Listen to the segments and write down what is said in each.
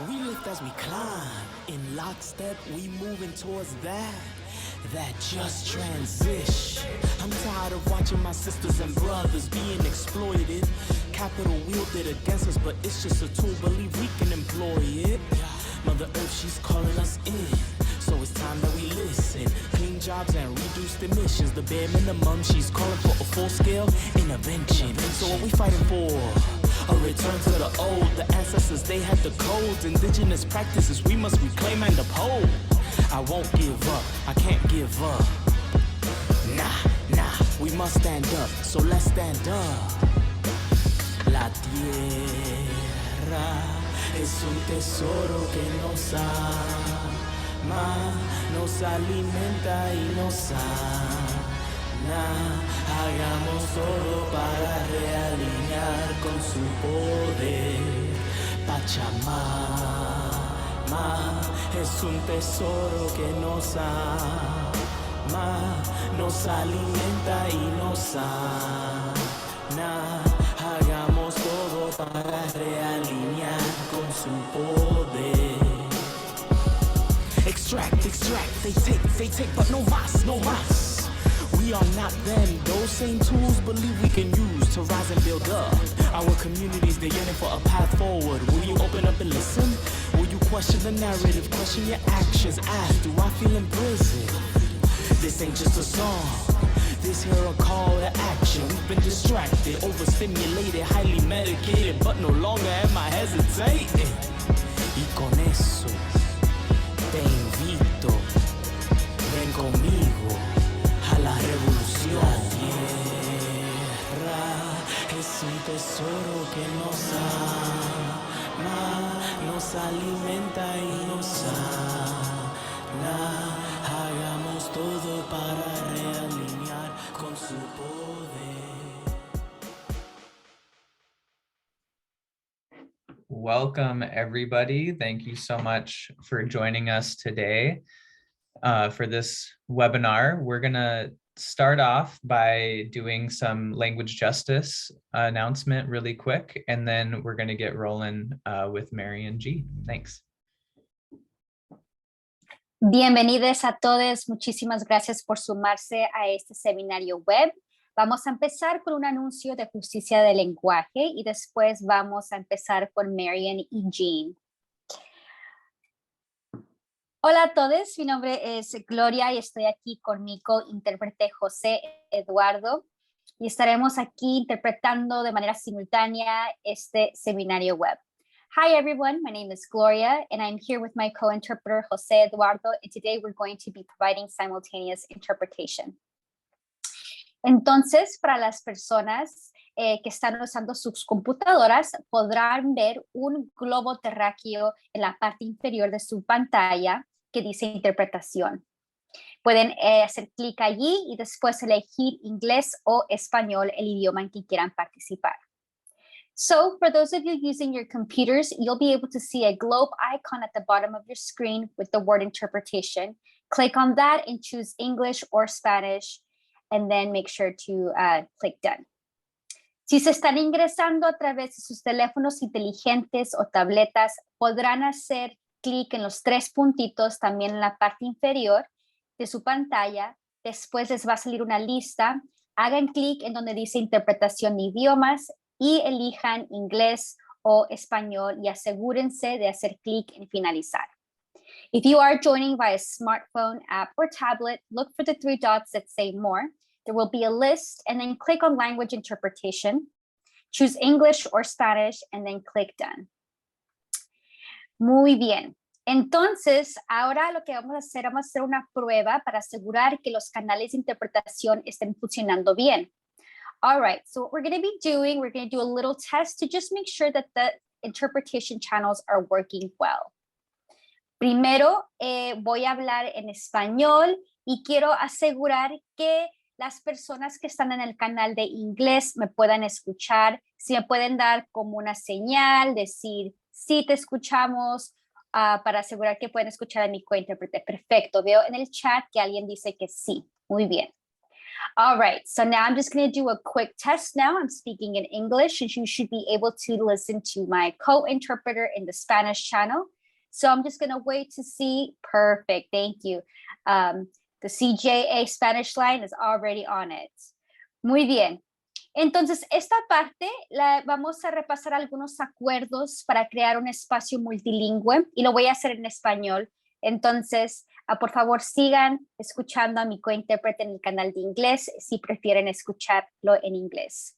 We lift as we climb. In lockstep, we moving towards that just transition. I'm tired of watching my sisters and brothers being exploited. Capital wielded against us, but it's just a tool. Believe we can employ it. Mother Earth, she's calling us in. So it's time that we listen. Clean jobs and reduced emissions. The bare minimum, she's calling for a full-scale intervention. So what we fighting for? A return to the old. The ancestors, they had the codes. Indigenous practices, we must reclaim and uphold. I won't give up, I can't give up. Nah, we must stand up. So let's stand up. La tierra es un tesoro que nos ama, nos alimenta y nos sana. Hagamos todo para realinear con su poder. Pachamama es un tesoro que nos ama, nos alimenta y nos sana. Hagamos todo para realinear con su poder. Extract, they take, but no más. We are not them. Those same tools believe we can use to rise and build up. Our communities, they're yearning for a path forward. Will you open up and listen? Will you question the narrative, question your actions? Ask, do I feel imprisoned? This ain't just a song. This here a call to action. We've been distracted, overstimulated, highly medicated, but no longer am I hesitating. Y con eso te invito, ven conmigo a la revolución. La tierra es un tesoro que nos ama, nos alimenta y nos sana. Hagamos todo para realinear con su poder. Welcome, everybody. Thank you so much for joining us today for this webinar. We're going to start off by doing some language justice announcement really quick, and then we're going to get rolling with Marian G. Thanks. Bienvenidos a todos. Muchísimas gracias por sumarse a este seminario web. Vamos a empezar con un anuncio de justicia del lenguaje y después vamos a empezar con Marian y Jean. Hola a todos, mi nombre es Gloria y estoy aquí con mi co-intérprete José Eduardo y estaremos aquí interpretando de manera simultánea este seminario web. Hi everyone, my name is Gloria and I'm here with my co-interpreter José Eduardo, and today we're going to be providing simultaneous interpretation. Entonces, para las personas que están usando sus computadoras, podrán ver un globo terráqueo en la parte inferior de su pantalla que dice interpretación. Pueden hacer clic allí y después elegir inglés o español, el idioma en que quieran participar. So, for those of you using your computers, you'll be able to see a globe icon at the bottom of your screen with the word interpretation. Click on that and choose English or Spanish, and then make sure to click done. Si se están ingresando a través de sus teléfonos inteligentes o tabletas, podrán hacer clic en los tres puntitos también en la parte inferior de su pantalla. Después les va a salir una lista. Hagan clic en donde dice interpretación de idiomas y elijan inglés o español y asegúrense de hacer clic en finalizar. If you are joining via smartphone, app, or tablet, look for the three dots that say more. There will be a list, and then click on language interpretation. Choose English or Spanish, and then click done. Muy bien. Entonces, ahora lo que vamos a hacer una prueba para asegurar que los canales de interpretación estén funcionando bien. All right, so what we're going to be doing, we're going to do a little test to just make sure that the interpretation channels are working well. Primero, voy a hablar en español y quiero asegurar que las personas que están en el canal de inglés me puedan escuchar, si me pueden dar como una señal, decir, sí te escuchamos, para asegurar que pueden escuchar a mi cointérprete. Perfecto, veo en el chat que alguien dice que sí. Muy bien. All right, so now I'm just going to do a quick test now. I'm speaking in English, and you should be able to listen to my co-interpreter in the Spanish channel. So I'm just going to wait to see. Perfect, thank you. The CJA Spanish line is already on it. Muy bien. Entonces, esta parte vamos a repasar algunos acuerdos para crear un espacio multilingüe y lo voy a hacer en español. Entonces, por favor, sigan escuchando a mi cointérprete en el canal de inglés si prefieren escucharlo en inglés.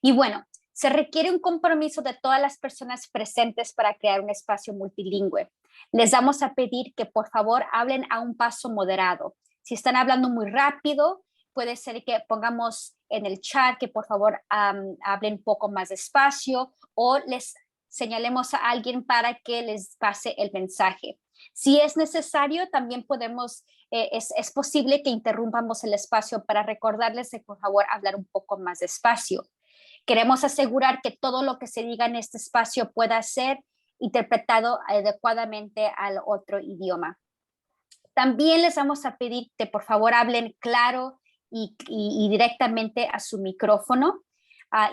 Y bueno, se requiere un compromiso de todas las personas presentes para crear un espacio multilingüe. Les vamos a pedir que por favor hablen a un paso moderado. Si están hablando muy rápido, puede ser que pongamos en el chat que por favor hablen un poco más despacio o les señalemos a alguien para que les pase el mensaje. Si es necesario, también podemos, es posible que interrumpamos el espacio para recordarles de por favor hablar un poco más despacio. Queremos asegurar que todo lo que se diga en este espacio pueda ser interpretado adecuadamente al otro idioma. También les vamos a pedir que por favor hablen claro y directamente a su micrófono.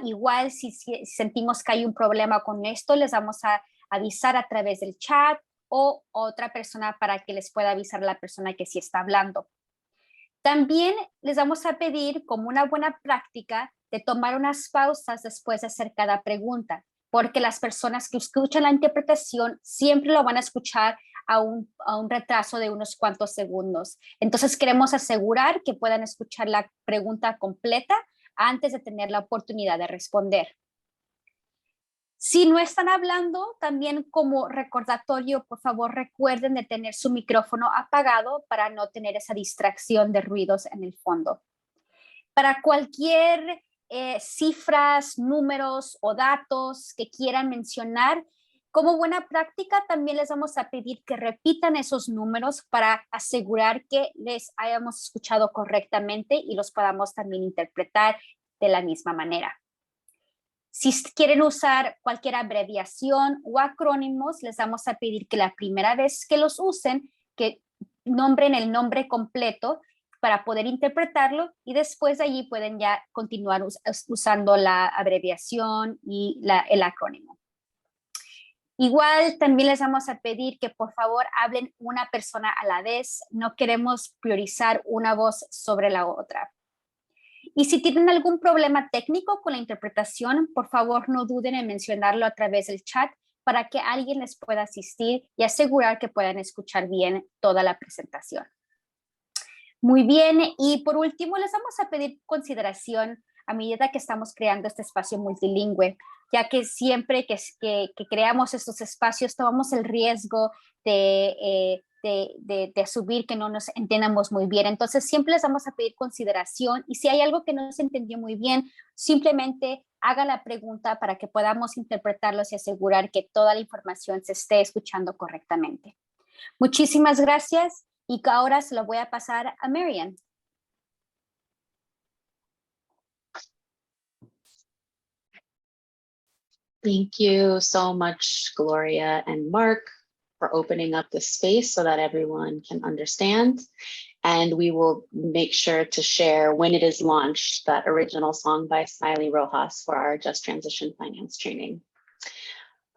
Igual si sentimos que hay un problema con esto, les vamos a avisar a través del chat o otra persona para que les pueda avisar a la persona que sí está hablando. También les vamos a pedir como una buena práctica de tomar unas pausas después de hacer cada pregunta, porque las personas que escuchan la interpretación siempre lo van a escuchar a un retraso de unos cuantos segundos. Entonces queremos asegurar que puedan escuchar la pregunta completa antes de tener la oportunidad de responder. Si no están hablando, también como recordatorio, por favor recuerden de tener su micrófono apagado para no tener esa distracción de ruidos en el fondo. Para cualquier cifras, números o datos que quieran mencionar, como buena práctica también les vamos a pedir que repitan esos números para asegurar que les hayamos escuchado correctamente y los podamos también interpretar de la misma manera. Si quieren usar cualquier abreviación o acrónimos, les vamos a pedir que la primera vez que los usen, que nombren el nombre completo para poder interpretarlo y después de allí pueden ya continuar usando la abreviación y el acrónimo. Igual también les vamos a pedir que por favor hablen una persona a la vez. No queremos priorizar una voz sobre la otra. Y si tienen algún problema técnico con la interpretación, por favor no duden en mencionarlo a través del chat para que alguien les pueda asistir y asegurar que puedan escuchar bien toda la presentación. Muy bien, y por último les vamos a pedir consideración a medida que estamos creando este espacio multilingüe, ya que siempre que creamos estos espacios tomamos el riesgo de asumir que no nos entendamos muy bien. Entonces siempre les vamos a pedir consideración y si hay algo que no se entendió muy bien, simplemente haga la pregunta para que podamos interpretarlos y asegurar que toda la información se esté escuchando correctamente. Muchísimas gracias y ahora se lo voy a pasar a Marian. Thank you so much, Gloria and Mark, for opening up the space so that everyone can understand. And we will make sure to share when it is launched that original song by Smiley Rojas for our Just Transition Finance training.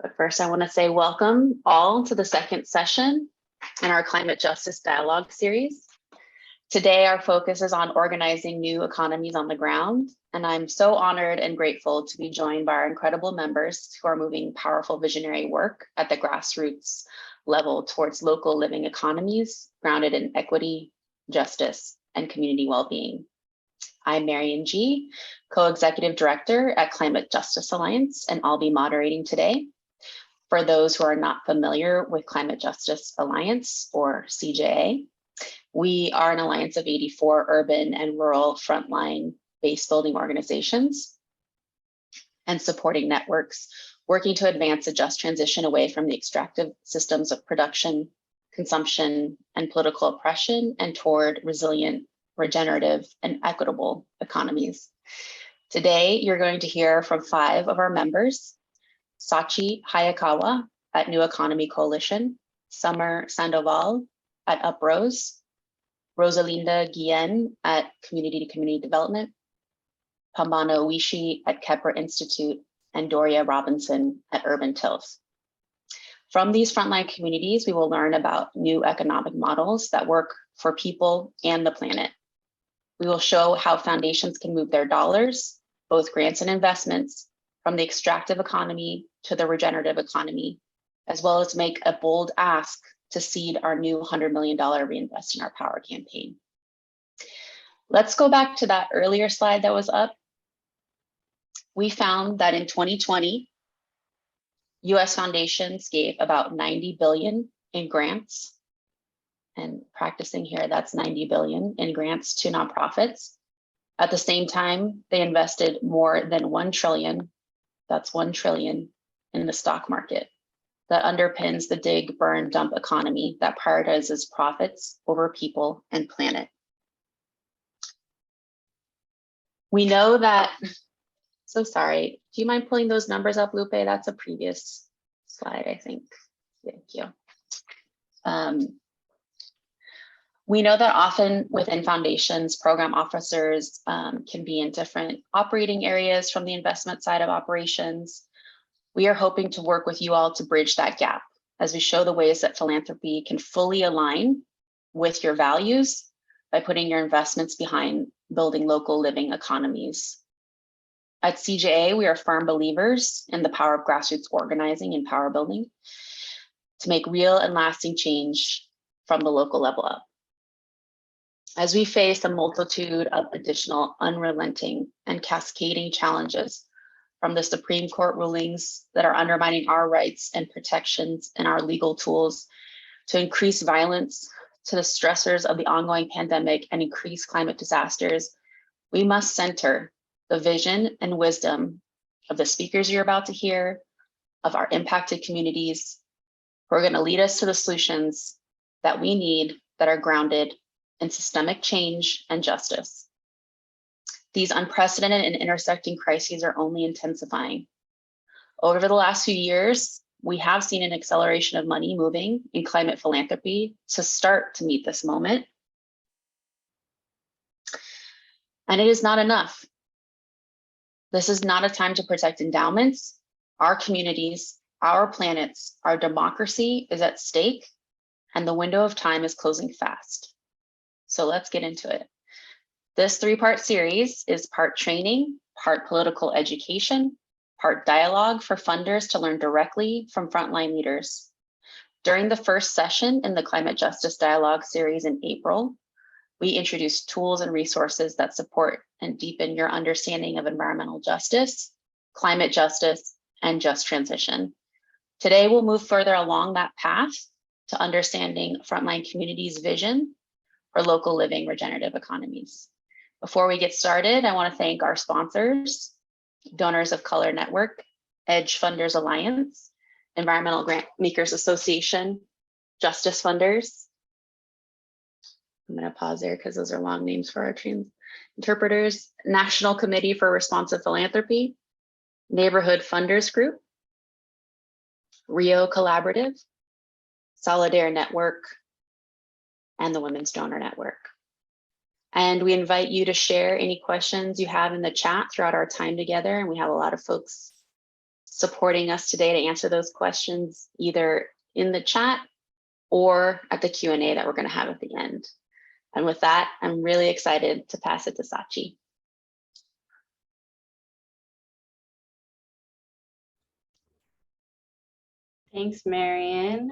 But first, I want to say welcome all to the second session in our Climate Justice Dialogue series. Today, our focus is on organizing new economies on the ground, and I'm so honored and grateful to be joined by our incredible members who are moving powerful visionary work at the grassroots level towards local living economies grounded in equity, justice, and community well-being. I'm Marian G., co-executive director at Climate Justice Alliance, and I'll be moderating today. For those who are not familiar with Climate Justice Alliance, or CJA, we are an alliance of 84 urban and rural frontline base building organizations and supporting networks working to advance a just transition away from the extractive systems of production, consumption, and political oppression and toward resilient, regenerative, and equitable economies. Today, you're going to hear from 5 of our members: Sachi Hayakawa at New Economy Coalition, Summer Sandoval at Uprose, Rosalinda Guillen at Community to Community Development, Pambana Oishi at Kepler Institute, and Doria Robinson at Urban Tilth. From these frontline communities, we will learn about new economic models that work for people and the planet. We will show how foundations can move their dollars, both grants and investments, from the extractive economy to the regenerative economy, as well as make a bold ask to seed our new $100 million Reinvest in Our Power campaign. Let's go back to that earlier slide that was up. We found that in 2020, US foundations gave about 90 billion in grants, and practicing here, that's 90 billion in grants to nonprofits. At the same time, they invested more than 1 trillion, that's 1 trillion, in the stock market that underpins the dig, burn, dump economy that prioritizes profits over people and planet. We know that, so sorry, do you mind pulling those numbers up, Lupe? That's a previous slide, I think. Thank you. We know that often within foundations, program officers can be in different operating areas from the investment side of operations. We are hoping to work with you all to bridge that gap as we show the ways that philanthropy can fully align with your values by putting your investments behind building local living economies. At CJA, we are firm believers in the power of grassroots organizing and power building to make real and lasting change from the local level up. As we face a multitude of additional unrelenting and cascading challenges from the Supreme Court rulings that are undermining our rights and protections and our legal tools, to increase violence, to the stressors of the ongoing pandemic and increased climate disasters, we must center the vision and wisdom of the speakers you're about to hear, of our impacted communities, who are going to lead us to the solutions that we need that are grounded in systemic change and justice. These unprecedented and intersecting crises are only intensifying. Over the last few years, we have seen an acceleration of money moving in climate philanthropy to start to meet this moment. And it is not enough. This is not a time to protect endowments, our communities, our planets, our democracy is at stake, and the window of time is closing fast. So let's get into it. This 3-part series is part training, part political education, part dialogue for funders to learn directly from frontline leaders. During the first session in the Climate Justice Dialogue series in April, we introduced tools and resources that support and deepen your understanding of environmental justice, climate justice, and just transition. Today, we'll move further along that path to understanding frontline communities' vision for local living regenerative economies. Before we get started, I want to thank our sponsors, Donors of Color Network, Edge Funders Alliance, Environmental Grant Makers Association, Justice Funders. I'm going to pause there because those are long names for our trans interpreters. National Committee for Responsive Philanthropy, Neighborhood Funders Group, Rio Collaborative, Solidaire Network, and the Women's Donor Network. And we invite you to share any questions you have in the chat throughout our time together. And we have a lot of folks supporting us today to answer those questions, either in the chat or at the Q&A that we're going to have at the end. And with that, I'm really excited to pass it to Sachi. Thanks, Marian.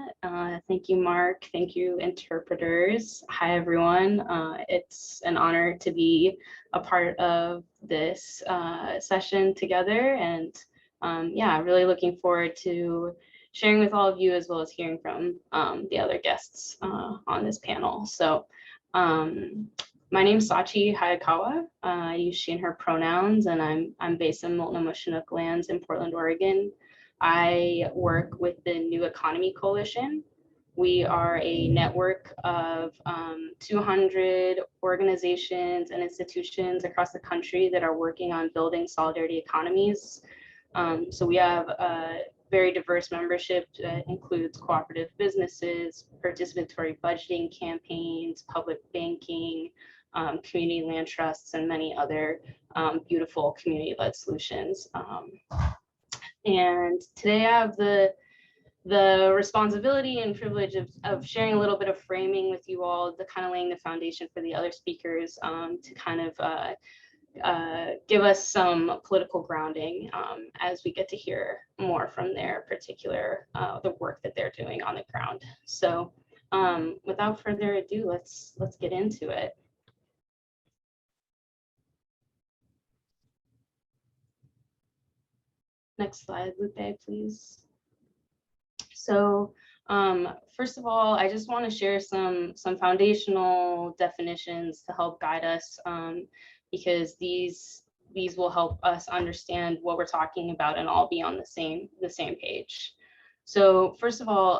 Thank you, Mark. Thank you, interpreters. Hi, everyone. It's an honor to be a part of this session together. And yeah, really looking forward to sharing with all of you as well as hearing from the other guests on this panel. So my name is Sachi Hayakawa. I use she and her pronouns, and I'm based in Multnomah Chinook lands in Portland, Oregon. I work with the New Economy Coalition. We are a network of 200 organizations and institutions across the country that are working on building solidarity economies. So we have very diverse membership that includes cooperative businesses, participatory budgeting campaigns, public banking, community land trusts, and many other beautiful community-led solutions. And today I have the responsibility and privilege of sharing a little bit of framing with you all, the kind of laying the foundation for the other speakers to kind of give us some political grounding as we get to hear more from their particular, the work that they're doing on the ground. So without further ado, let's get into it. Next slide, Lupe, please. So first of all, I just want to share some foundational definitions to help guide us because these will help us understand what we're talking about and all be on the same page. So first of all,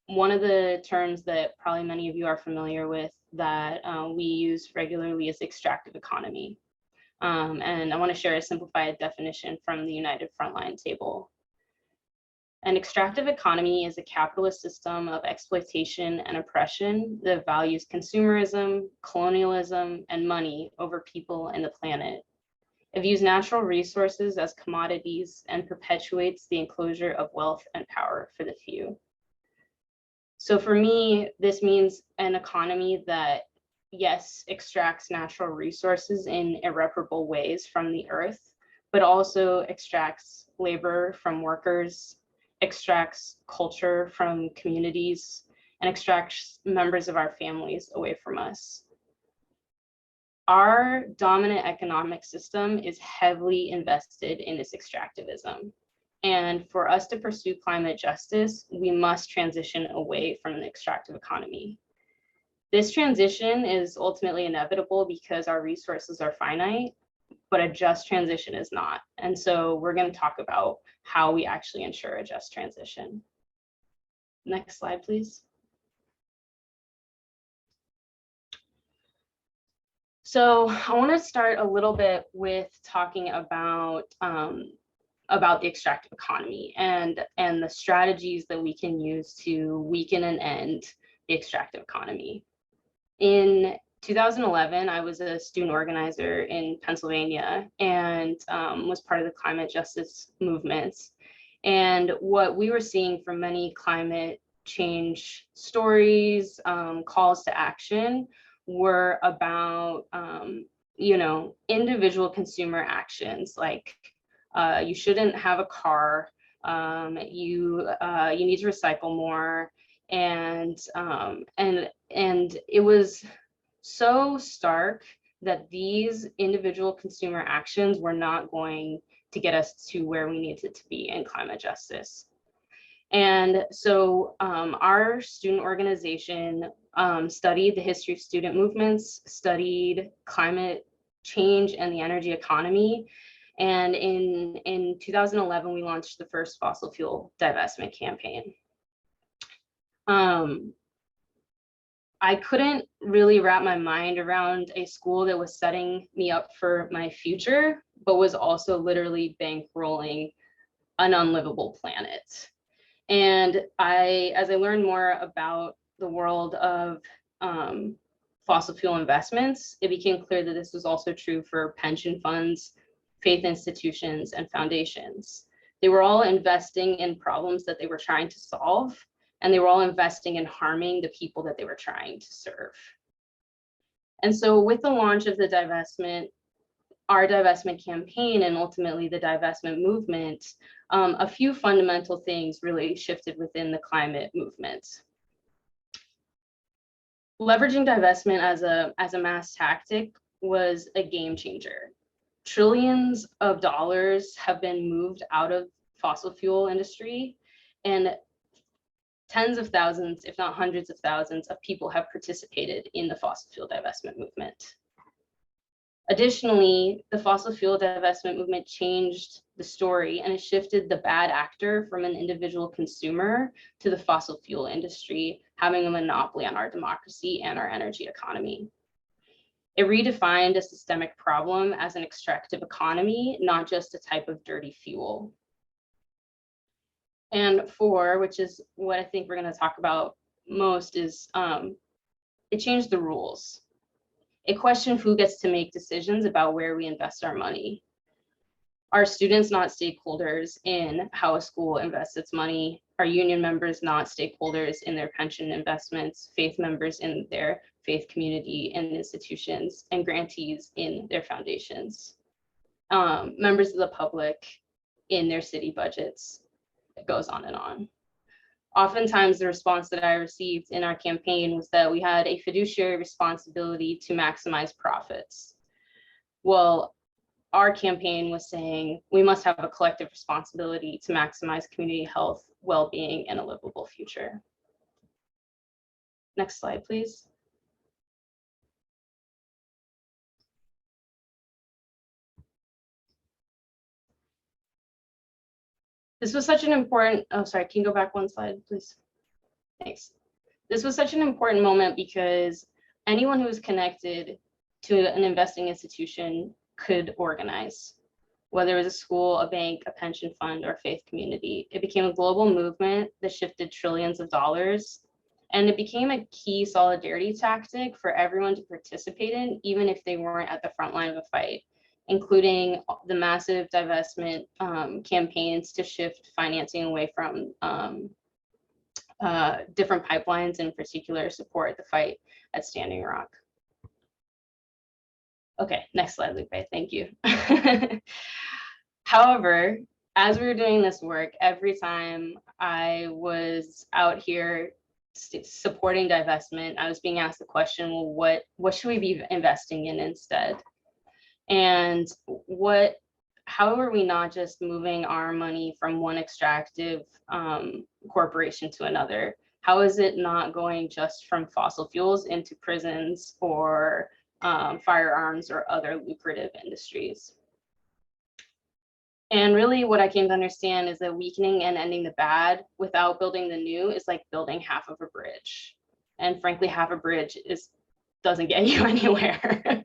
one of the terms that probably many of you are familiar with that we use regularly is extractive economy. And I want to share a simplified definition from the United Frontline table. An extractive economy is a capitalist system of exploitation and oppression that values consumerism, colonialism, and money over people and the planet. It views natural resources as commodities and perpetuates the enclosure of wealth and power for the few. So for me, this means an economy that, yes, extracts natural resources in irreparable ways from the earth, but also extracts labor from workers, extracts culture from communities, and extracts members of our families away from us. Our dominant economic system is heavily invested in this extractivism. And for us to pursue climate justice, we must transition away from the extractive economy. This transition is ultimately inevitable because our resources are finite, but a just transition is not. And so we're going to talk about how we actually ensure a just transition. Next slide, please. So I want to start a little bit with talking about the extractive economy and the strategies that we can use to weaken and end the extractive economy. In 2011, I was a student organizer in Pennsylvania and was part of the climate justice movement. And what we were seeing from many climate change stories, calls to action, were about individual consumer actions like you shouldn't have a car, you need to recycle more, and it was so stark that these individual consumer actions were not going to get us to where we needed to be in climate justice. And so our student organization studied the history of student movements, studied climate change and the energy economy. And in 2011, we launched the first fossil fuel divestment campaign. I couldn't really wrap my mind around a school that was setting me up for my future, but was also literally bankrolling an unlivable planet. And as I learned more about the world of fossil fuel investments, it became clear that this was also true for pension funds, faith institutions, and foundations. They were all investing in problems that they were trying to solve, and they were all investing in harming the people that they were trying to serve. And so with the launch of the divestment, our divestment campaign, and ultimately the divestment movement, a few fundamental things really shifted within the climate movement. Leveraging divestment as a mass tactic was a game changer. Trillions of dollars have been moved out of fossil fuel industry, and tens of thousands, if not hundreds of thousands, of people have participated in the fossil fuel divestment movement. Additionally, the fossil fuel divestment movement changed the story, and it shifted the bad actor from an individual consumer to the fossil fuel industry, having a monopoly on our democracy and our energy economy. It redefined a systemic problem as an extractive economy, not just a type of dirty fuel. And 4, which is what I think we're going to talk about most, is it changed the rules. It questioned who gets to make decisions about where we invest our money. Are students not stakeholders in how a school invests its money? Are union members not stakeholders in their pension investments? Faith members in their faith community and institutions, and grantees in their foundations? Members of the public in their city budgets. It goes on and on. Oftentimes, the response that I received in our campaign was that we had a fiduciary responsibility to maximize profits. Well, our campaign was saying we must have a collective responsibility to maximize community health, well-being, and a livable future. Next slide, please. This was such an important, oh, sorry, can you go back one slide, please? Thanks. This was such an important moment because anyone who was connected to an investing institution could organize, whether it was a school, a bank, a pension fund, or faith community. It became a global movement that shifted trillions of dollars, and it became a key solidarity tactic for everyone to participate in, even if they weren't at the front line of a fight, including the massive divestment campaigns to shift financing away from different pipelines, in particular support the fight at Standing Rock. Okay, next slide, Lupe, thank you. However, as we were doing this work, every time I was out here supporting divestment, I was being asked the question, well, what should we be investing in instead? And how are we not just moving our money from one extractive corporation to another? How is it not going just from fossil fuels into prisons or firearms or other lucrative industries? And really what I came to understand is that weakening and ending the bad without building the new is like building half of a bridge. And frankly, half a bridge doesn't get you anywhere.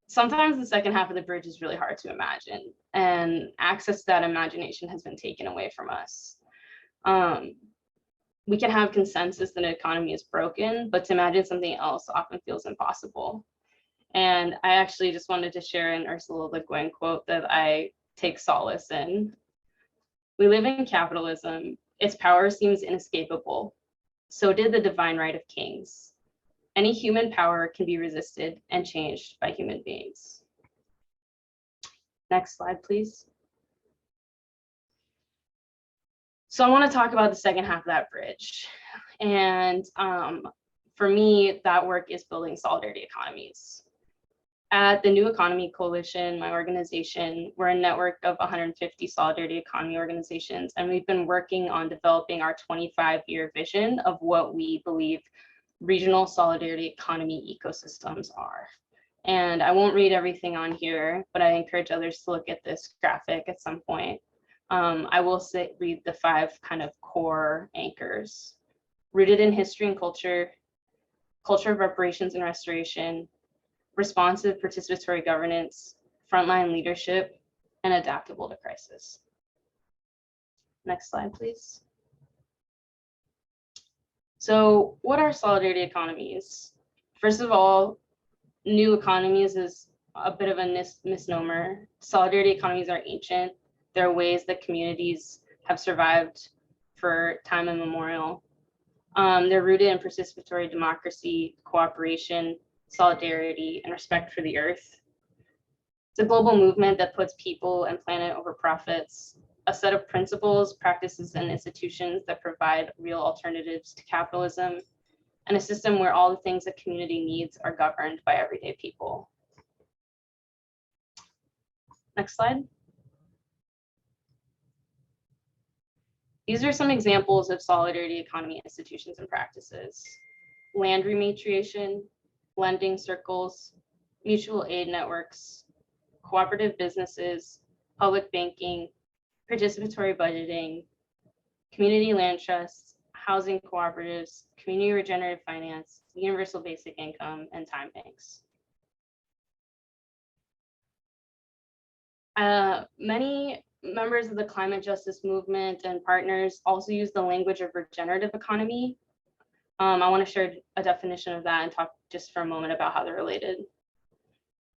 Sometimes the second half of the bridge is really hard to imagine, and access to that imagination has been taken away from us. We can have consensus that an economy is broken, but to imagine something else often feels impossible. And I actually just wanted to share an Ursula Le Guin quote that I take solace in. We live in capitalism. Its power seems inescapable. So did the divine right of kings. Any human power can be resisted and changed by human beings. Next slide, please. So I want to talk about the second half of that bridge. And for me, that work is building solidarity economies. At the New Economy Coalition, my organization, we're a network of 150 solidarity economy organizations, and we've been working on developing our 25-year vision of what we believe regional solidarity economy ecosystems are. And I won't read everything on here, but I encourage others to look at this graphic at some point. I will read the 5 kind of core anchors: rooted in history and culture, culture of reparations and restoration, responsive participatory governance, frontline leadership, and adaptable to crisis. Next slide, please. So what are solidarity economies? First of all, new economies is a bit of a misnomer. Solidarity economies are ancient. They're ways that communities have survived for time immemorial. They're rooted in participatory democracy, cooperation, solidarity, and respect for the earth. It's a global movement that puts people and planet over profits, a set of principles, practices, and institutions that provide real alternatives to capitalism, and a system where all the things a community needs are governed by everyday people. Next slide. These are some examples of solidarity economy institutions and practices: land rematriation, lending circles, mutual aid networks, cooperative businesses, public banking, participatory budgeting, community land trusts, housing cooperatives, community regenerative finance, universal basic income, and time banks. Many members of the climate justice movement and partners also use the language of regenerative economy. I want to share a definition of that and talk just for a moment about how they're related.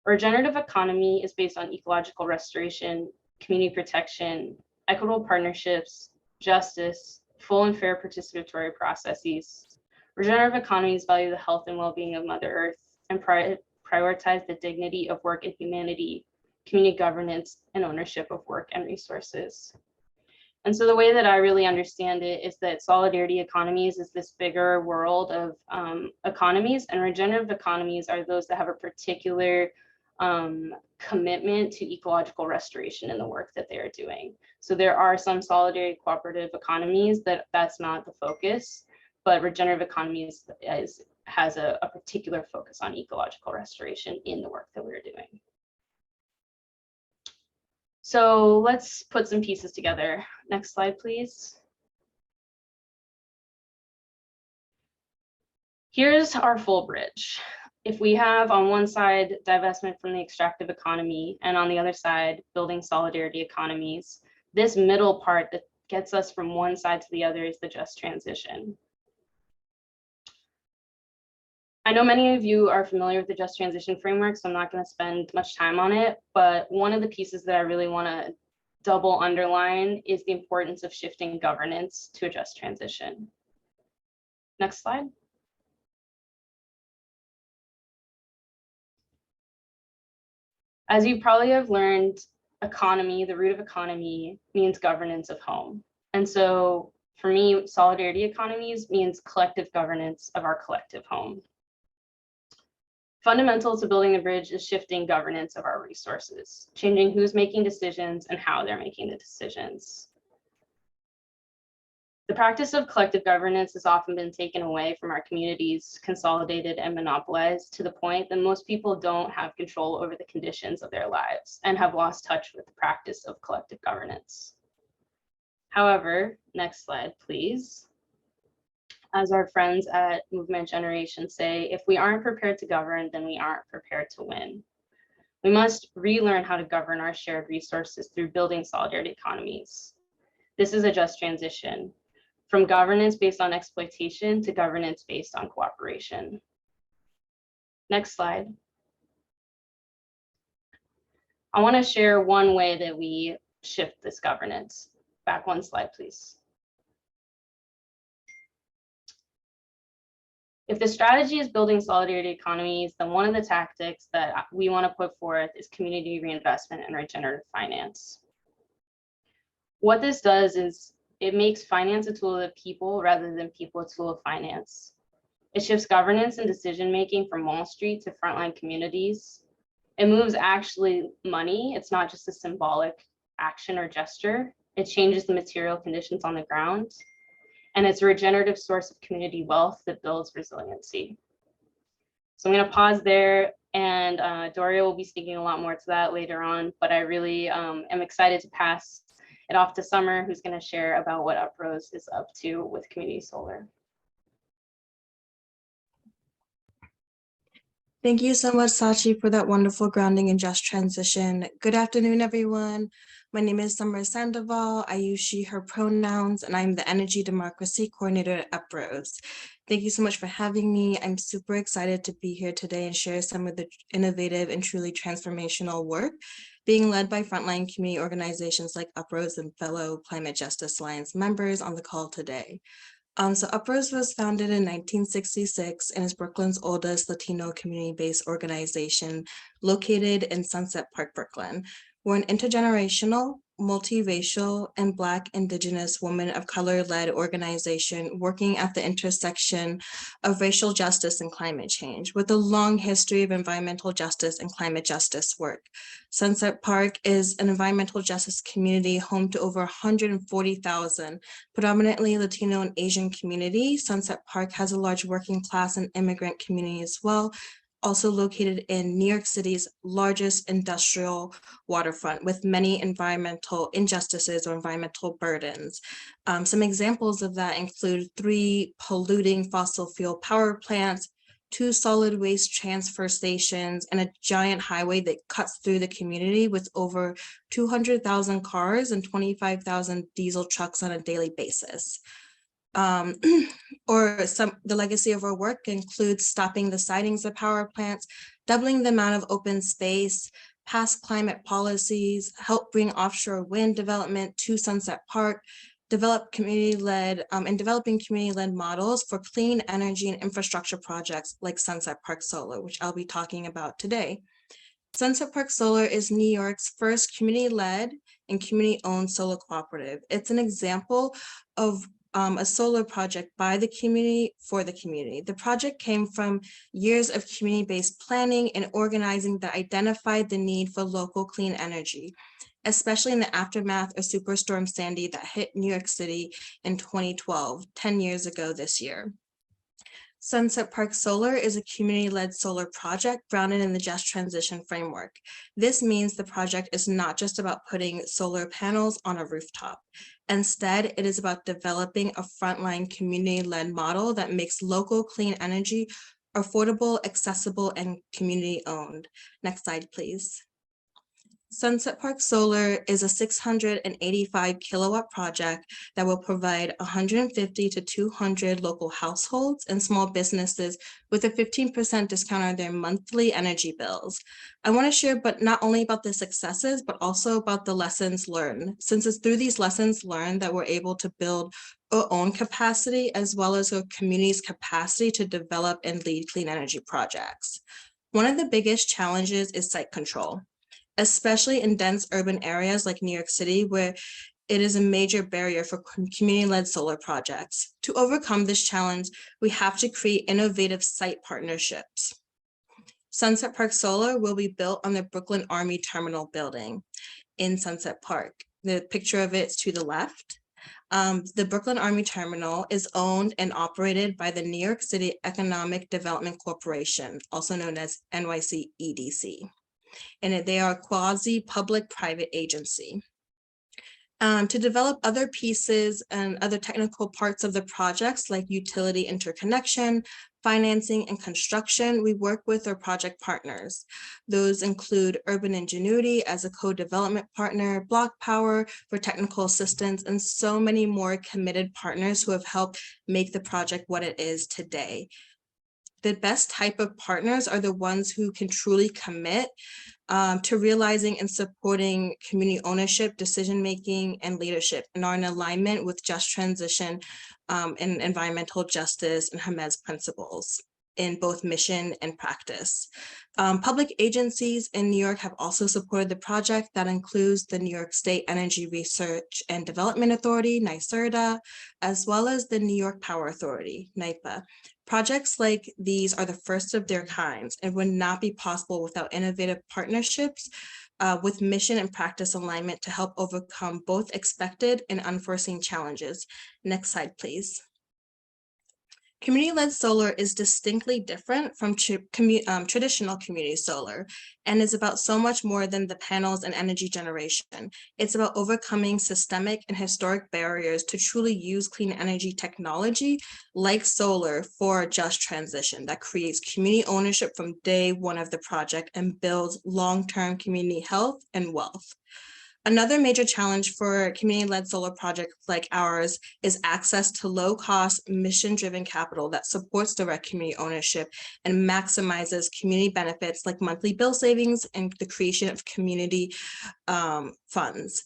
Regenerative economy is based on ecological restoration, community protection, equitable partnerships, justice, full and fair participatory processes. Regenerative economies value the health and well-being of Mother Earth and prioritize the dignity of work and humanity, community governance, and ownership of work and resources. And so the way that I really understand it is that solidarity economies is this bigger world of economies, and regenerative economies are those that have a particular commitment to ecological restoration in the work that they are doing. So there are some solidarity cooperative economies that's not the focus, but regenerative economies has a particular focus on ecological restoration in the work that we're doing. So let's put some pieces together. Next slide, please. Here's our full bridge. If we have on one side divestment from the extractive economy and on the other side building solidarity economies, this middle part that gets us from one side to the other is the just transition. I know many of you are familiar with the just transition framework, so I'm not going to spend much time on it, but one of the pieces that I really want to double underline is the importance of shifting governance to a just transition. Next slide. As you probably have learned, economy, the root of economy, means governance of home. And so for me, solidarity economies means collective governance of our collective home. Fundamental to building the bridge is shifting governance of our resources, changing who's making decisions and how they're making the decisions. The practice of collective governance has often been taken away from our communities, consolidated and monopolized to the point that most people don't have control over the conditions of their lives and have lost touch with the practice of collective governance. However, next slide, please. As our friends at Movement Generation say, if we aren't prepared to govern, then we aren't prepared to win. We must relearn how to govern our shared resources through building solidarity economies. This is a just transition from governance based on exploitation to governance based on cooperation. Next slide. I want to share one way that we shift this governance. Back one slide, please. If the strategy is building solidarity economies, then one of the tactics that we want to put forth is community reinvestment and regenerative finance. What this does is it makes finance a tool of people rather than people a tool of finance. It shifts governance and decision-making from Wall Street to frontline communities. It moves actually money. It's not just a symbolic action or gesture. It changes the material conditions on the ground. And it's a regenerative source of community wealth that builds resiliency. So I'm going to pause there, and Doria will be speaking a lot more to that later on, but I really am excited to pass it off to Summer, who's going to share about what Uprose is up to with community solar. Thank you so much, Sachi, for that wonderful grounding and just transition. Good afternoon, everyone. My name is Summer Sandoval. I use she, her pronouns, and I'm the Energy Democracy Coordinator at Uprose. Thank you so much for having me. I'm super excited to be here today and share some of the innovative and truly transformational work being led by frontline community organizations like Uprose and fellow Climate Justice Alliance members on the call today. So Uprose was founded in 1966 and is Brooklyn's oldest Latino community-based organization located in Sunset Park, Brooklyn. We're an intergenerational, multiracial, and Black, Indigenous, women of color-led organization working at the intersection of racial justice and climate change with a long history of environmental justice and climate justice work. Sunset Park is an environmental justice community home to over 140,000 predominantly Latino and Asian community. Sunset Park has a large working class and immigrant community as well, also located in New York City's largest industrial waterfront with many environmental injustices or environmental burdens. Some examples of that include 3 polluting fossil fuel power plants, 2 solid waste transfer stations, and a giant highway that cuts through the community with over 200,000 cars and 25,000 diesel trucks on a daily basis. The legacy of our work includes stopping the sightings of power plants, doubling the amount of open space, pass climate policies, help bring offshore wind development to Sunset Park, developing community-led models for clean energy and infrastructure projects like Sunset Park Solar, which I'll be talking about today. Sunset Park Solar is New York's first community-led and community-owned solar cooperative. It's an example of a solar project by the community for the community. The project came from years of community-based planning and organizing that identified the need for local clean energy, especially in the aftermath of Superstorm Sandy that hit New York City in 2012, 10 years ago this year. Sunset Park Solar is a community-led solar project grounded in the Just Transition framework. This means the project is not just about putting solar panels on a rooftop. Instead, it is about developing a frontline community-led model that makes local clean energy affordable, accessible, and community-owned. Next slide, please. Sunset Park Solar is a 685 kilowatt project that will provide 150 to 200 local households and small businesses with a 15% discount on their monthly energy bills. I want to share not only about the successes, but also about the lessons learned, since it's through these lessons learned that we're able to build our own capacity as well as our community's capacity to develop and lead clean energy projects. One of the biggest challenges is site control, especially in dense urban areas like New York City, where it is a major barrier for community-led solar projects. To overcome this challenge, we have to create innovative site partnerships. Sunset Park Solar will be built on the Brooklyn Army Terminal building in Sunset Park. The picture of it is to the left. The Brooklyn Army Terminal is owned and operated by the New York City Economic Development Corporation, also known as NYC EDC. And they are a quasi-public-private agency. To develop other pieces and other technical parts of the projects like utility interconnection, financing, and construction, we work with our project partners. Those include Urban Ingenuity as a co-development partner, Block Power for technical assistance, and so many more committed partners who have helped make the project what it is today. The best type of partners are the ones who can truly commit to realizing and supporting community ownership, decision-making, and leadership, and are in alignment with just transition and environmental justice and Hamad's principles in both mission and practice. Public agencies in New York have also supported the project. That includes the New York State Energy Research and Development Authority, NYSERDA, as well as the New York Power Authority, NYPA. Projects like these are the first of their kinds and would not be possible without innovative partnerships with mission and practice alignment to help overcome both expected and unforeseen challenges. Next slide, please. Community-led solar is distinctly different from traditional community solar and is about so much more than the panels and energy generation. It's about overcoming systemic and historic barriers to truly use clean energy technology like solar for a just transition that creates community ownership from day one of the project and builds long-term community health and wealth. Another major challenge for community-led solar projects like ours is access to low-cost, mission-driven capital that supports direct community ownership and maximizes community benefits like monthly bill savings and the creation of community funds.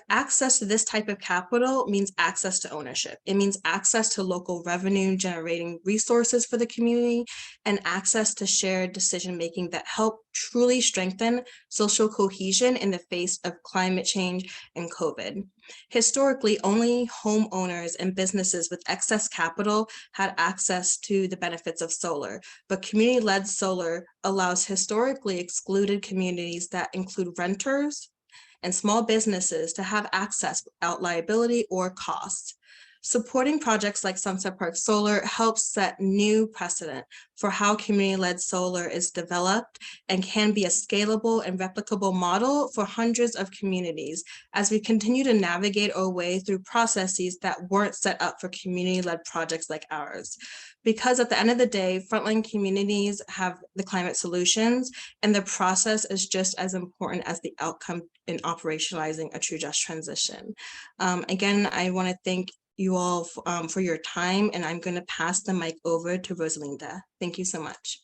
Access to this type of capital means access to ownership. It means access to local revenue generating resources for the community and access to shared decision-making that help truly strengthen social cohesion in the face of climate change and COVID. Historically, only homeowners and businesses with excess capital had access to the benefits of solar, but community-led solar allows historically excluded communities that include renters and small businesses to have access without liability or cost. Supporting projects like Sunset Park Solar helps set new precedent for how community-led solar is developed and can be a scalable and replicable model for hundreds of communities as we continue to navigate our way through processes that weren't set up for community-led projects like ours. Because at the end of the day, frontline communities have the climate solutions, and the process is just as important as the outcome in operationalizing a true just transition. Again, I want to thank you all for your time, and I'm going to pass the mic over to Rosalinda. Thank you so much.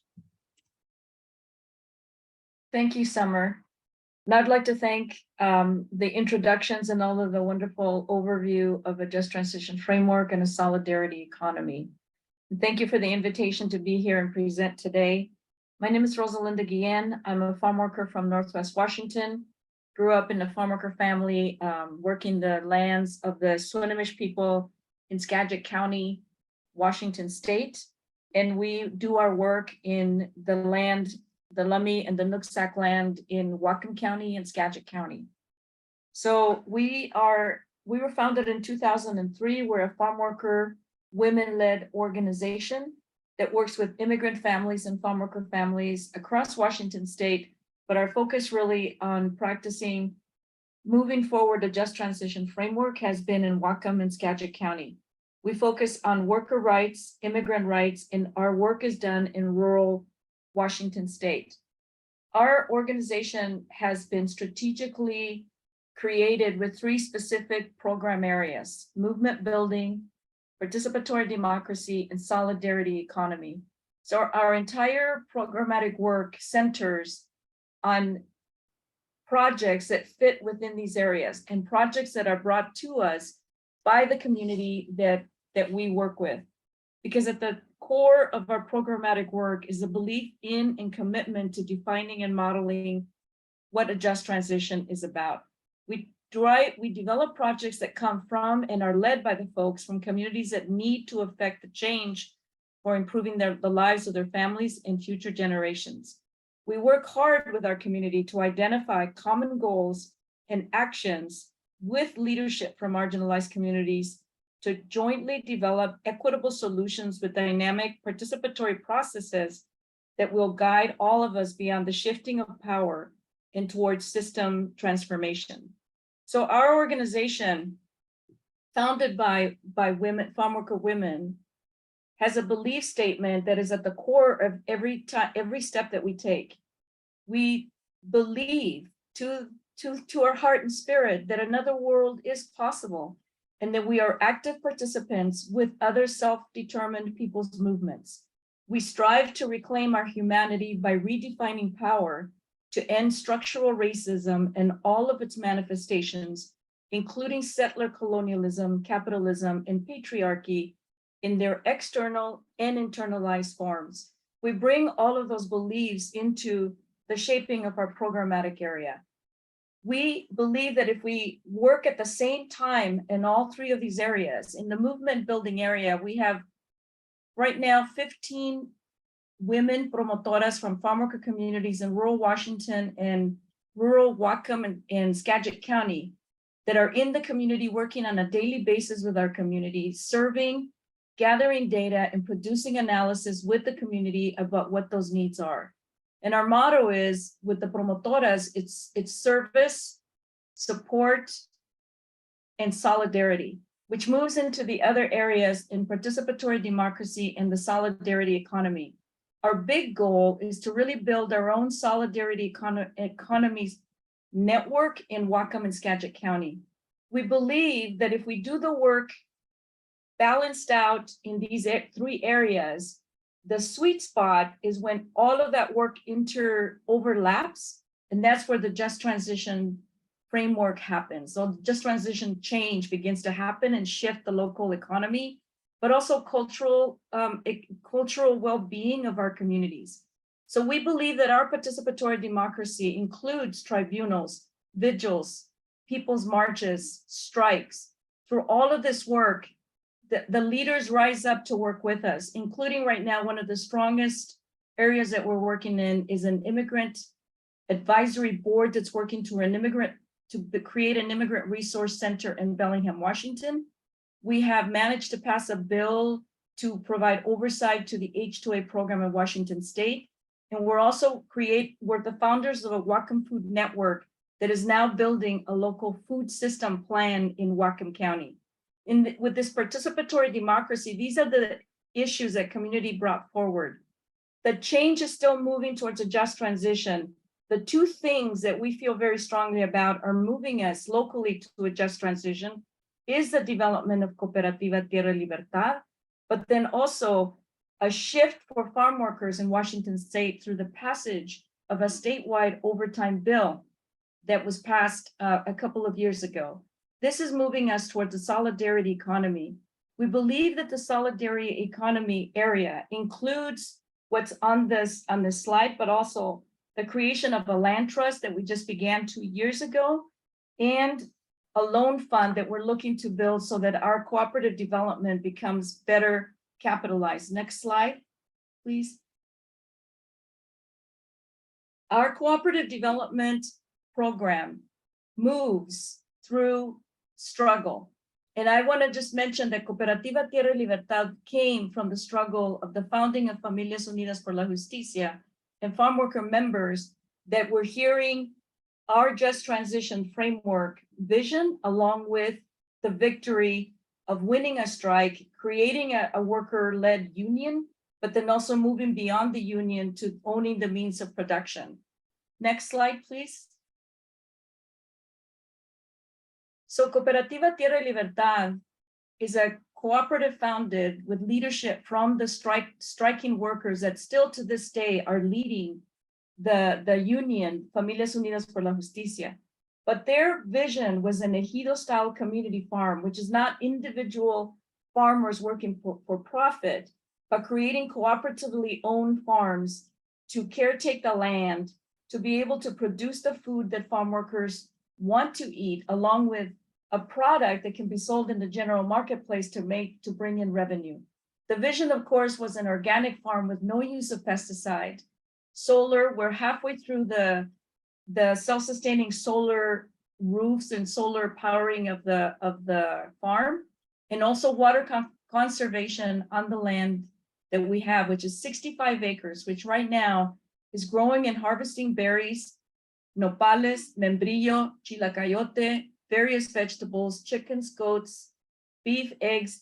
Thank you, Summer. And I'd like to thank the introductions and all of the wonderful overview of a just transition framework and a solidarity economy. And thank you for the invitation to be here and present today. My name is Rosalinda Guillen. I'm a farm worker from Northwest Washington. Grew up in a farm worker family, working the lands of the Swinomish people in Skagit County, Washington State. And we do our work in the land, the Lummi and the Nooksack land in Whatcom County and Skagit County. So we were founded in 2003. We're a farm worker, women-led organization that works with immigrant families and farm worker families across Washington State. But our focus really on practicing moving forward a just transition framework has been in Whatcom and Skagit County. We focus on worker rights, immigrant rights, and our work is done in rural Washington State. Our organization has been strategically created with 3 specific program areas: movement building, participatory democracy, and solidarity economy. So our entire programmatic work centers on projects that fit within these areas and projects that are brought to us by the community that we work with. Because at the core of our programmatic work is a belief in and commitment to defining and modeling what a just transition is about. We develop projects that come from and are led by the folks from communities that need to affect the change for improving the lives of their families and future generations. We work hard with our community to identify common goals and actions with leadership from marginalized communities to jointly develop equitable solutions with dynamic participatory processes that will guide all of us beyond the shifting of power and towards system transformation. So our organization, founded by women, farm worker women, has a belief statement that is at the core of every step that we take. We believe to our heart and spirit that another world is possible, and that we are active participants with other self-determined people's movements. We strive to reclaim our humanity by redefining power to end structural racism and all of its manifestations, including settler colonialism, capitalism, and patriarchy in their external and internalized forms. We bring all of those beliefs into the shaping of our programmatic area. We believe that if we work at the same time in all 3 of these areas, in the movement building area, we have right now 15 women promotoras from farm worker communities in rural Washington and rural Whatcom and Skagit County that are in the community working on a daily basis with our community, serving, gathering data, and producing analysis with the community about what those needs are. And our motto is, with the promotoras, it's service, support, and solidarity, which moves into the other areas in participatory democracy and the solidarity economy. Our big goal is to really build our own solidarity economies network in Whatcom and Skagit County. We believe that if we do the work balanced out in these 3 areas, the sweet spot is when all of that work overlaps, and that's where the just transition framework happens. So just transition change begins to happen and shift the local economy, but also cultural well-being of our communities. So we believe that our participatory democracy includes tribunals, vigils, people's marches, strikes. Through all of this work, the leaders rise up to work with us, including right now, one of the strongest areas that we're working in is an immigrant advisory board that's working to create an immigrant resource center in Bellingham, Washington. we have managed to pass a bill to provide oversight to the H2A program in Washington State. And we're the founders of a Whatcom Food Network that is now building a local food system plan in Whatcom County. With this participatory democracy, these are the issues that community brought forward. The change is still moving towards a just transition. The two things that we feel very strongly about are moving us locally to a just transition is the development of Cooperativa Tierra Libertad, but then also a shift for farm workers in Washington State through the passage of a statewide overtime bill that was passed a couple of years ago. This is moving us towards a solidarity economy. We believe that the solidarity economy area includes what's on this slide, but also the creation of a land trust that we just began 2 years ago, and a loan fund that we're looking to build so that our cooperative development becomes better capitalized. Next slide, please. Our cooperative development program moves through struggle. And I want to just mention that Cooperativa Tierra Libertad came from the struggle of the founding of Familias Unidas por la Justicia and farm worker members that were hearing our just transition framework vision, along with the victory of winning a strike, creating a worker-led union, but then also moving beyond the union to owning the means of production. Next slide, please. So Cooperativa Tierra y Libertad is a cooperative founded with leadership from the striking workers that still to this day are leading the union, Familias Unidas por la Justicia. But their vision was an ejido-style community farm, which is not individual farmers working for profit, but creating cooperatively owned farms to caretake the land, to be able to produce the food that farm workers want to eat, along with a product that can be sold in the general marketplace to bring in revenue. The vision, of course, was an organic farm with no use of pesticide. Solar, we're halfway through the self-sustaining solar roofs and solar powering of the farm, and also water conservation on the land that we have, which is 65 acres, which right now is growing and harvesting berries, nopales, membrillo, chilacayote, various vegetables, chickens, goats, beef, eggs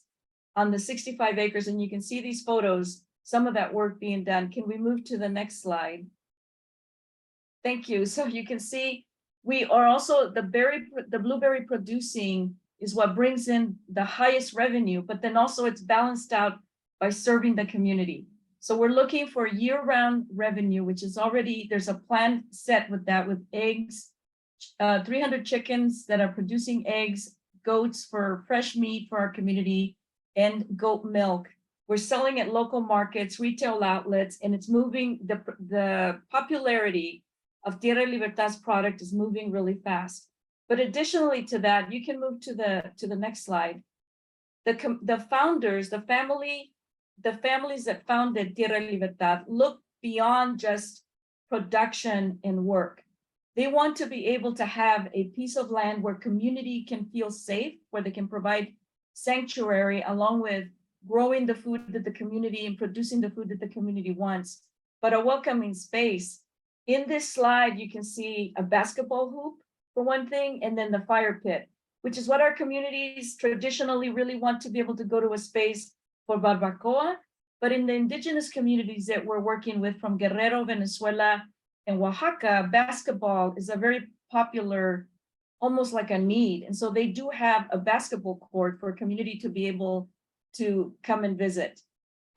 on the 65 acres. And you can see these photos, some of that work being done. Can we move to the next slide? Thank you. So you can see we are also the blueberry producing is what brings in the highest revenue, but then also it's balanced out by serving the community. So we're looking for year-round revenue, which is already, there's a plan set with that, with eggs, 300 chickens that are producing eggs, goats for fresh meat for our community, and goat milk. We're selling at local markets, retail outlets, and it's moving, the popularity of Tierra Libertad's product is moving really fast. But additionally to that, you can move to the next slide. The founders, the families that founded Tierra Libertad look beyond just production and work. They want to be able to have a piece of land where community can feel safe, where they can provide sanctuary, along with growing the food that the community and producing the food that the community wants, but a welcoming space. In this slide, you can see a basketball hoop for one thing, and then the fire pit, which is what our communities traditionally really want to be able to go to a space for barbacoa. But in the indigenous communities that we're working with from Guerrero, Venezuela, and Oaxaca, basketball is a very popular, almost like a need. And so they do have a basketball court for a community to be able to come and visit.